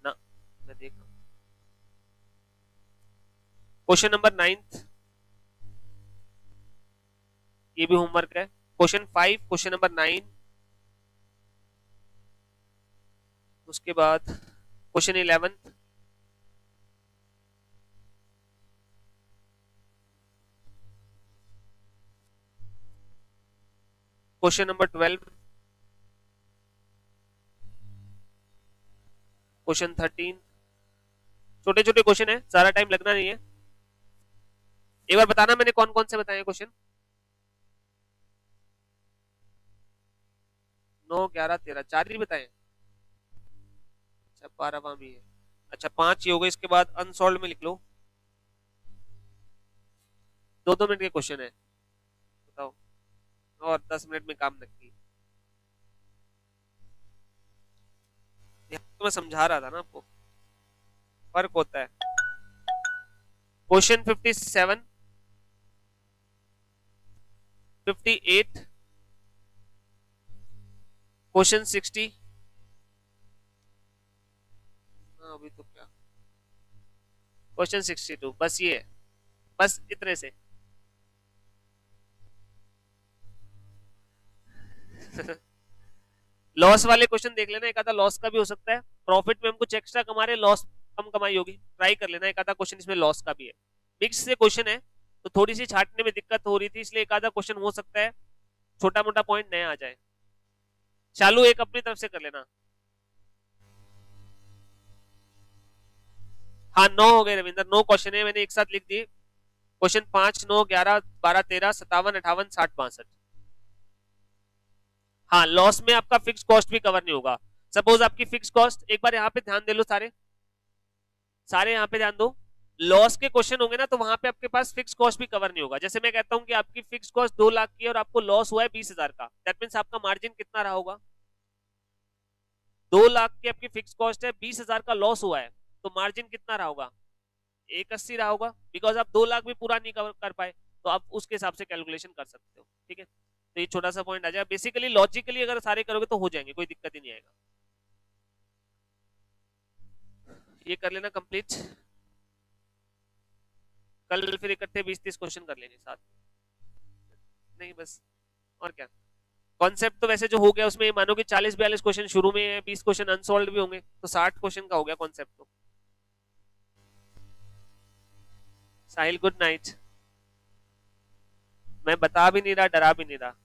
ना, मैं देख रहा हूँ। क्वेश्चन नंबर 9 ये भी होमवर्क है। क्वेश्चन 5, क्वेश्चन नंबर 9, उसके बाद क्वेश्चन 11, क्वेश्चन नंबर 12, क्वेश्चन 13। छोटे छोटे क्वेश्चन है, सारा टाइम लगना नहीं है। एक बार बताना मैंने कौन कौन से बताए क्वेश्चन। 9, 11, 13, 4 ही बताए। अच्छा 12वां भी है। अच्छा 5 ही हो गए, इसके बाद अनसॉल्व में लिख लो। 2-2 मिनट के क्वेश्चन है, बताओ, और 10 मिनट में काम रखी। तो मैं समझा रहा था ना आपको, फर्क होता है। Question 57, 58, question 60। अभी तो क्या, क्वेश्चन 62, बस ये है, बस इतने से। लॉस वाले क्वेश्चन देख लेना, एक आधा लॉस का भी हो सकता है। प्रॉफिट में हम कुछ एक्स्ट्रा कमा रहे, लॉस कम कमाई होगी, ट्राई कर लेना। एक आधा क्वेश्चन इसमें लॉस का भी है। मिक्स से क्वेश्चन है तो थोड़ी सी छाटने में दिक्कत हो रही थी, इसलिए एक आधा क्वेश्चन हो सकता है छोटा मोटा पॉइंट नया आ जाए। चालू एक अपनी तरफ से कर लेना। हाँ 9 हो गए रविंदर, 9 क्वेश्चन है, मैंने एक साथ लिख दिए। क्वेश्चन 5, 9, 11, 12, 13, 57, 58, 60, 62। हाँ लॉस में आपका फिक्स कॉस्ट भी कवर नहीं होगा। सपोज आपकी फिक्स कॉस्ट, एक बार यहाँ पे ध्यान दे लो, सारे सारे यहाँ पे ध्यान दो। लॉस के क्वेश्चन होंगे ना तो वहां पे आपके पास फिक्स कॉस्ट भी कवर नहीं होगा। जैसे मैं कहता हूं कि आपकी फिक्स कॉस्ट 2 लाख की और आपको लॉस हुआ है 20,000 का, दैट मीन्स आपका मार्जिन कितना रहा होगा। 2 लाख की आपकी फिक्स कॉस्ट है, 20,000 का लॉस हुआ है, तो मार्जिन कितना रहा होगा। 180 रहा होगा, बिकॉज आप 2 लाख भी पूरा नहीं कवर कर पाए, तो आप उसके हिसाब से कैलकुलेशन कर सकते हो। ठीक है, तो ये छोटा सा पॉइंट आ जाएगा। बेसिकली लॉजिकली अगर सारे करोगे तो हो जाएंगे, कोई दिक्कत ही नहीं आएगा। ये कर लेना कंप्लीट, कल फिर इकट्ठे 20-30 क्वेश्चन कर लेंगे साथ में। नहीं बस, और क्या। कॉन्सेप्ट तो वैसे जो हो गया उसमें मानो कि 40-42 क्वेश्चन शुरू में है, 20 क्वेश्चन अनसॉल्व भी होंगे, तो 60 क्वेश्चन का हो गया कॉन्सेप्ट तो। साहिल गुड नाइट। मैं बता भी नहीं रहा, डरा भी नहीं रहा,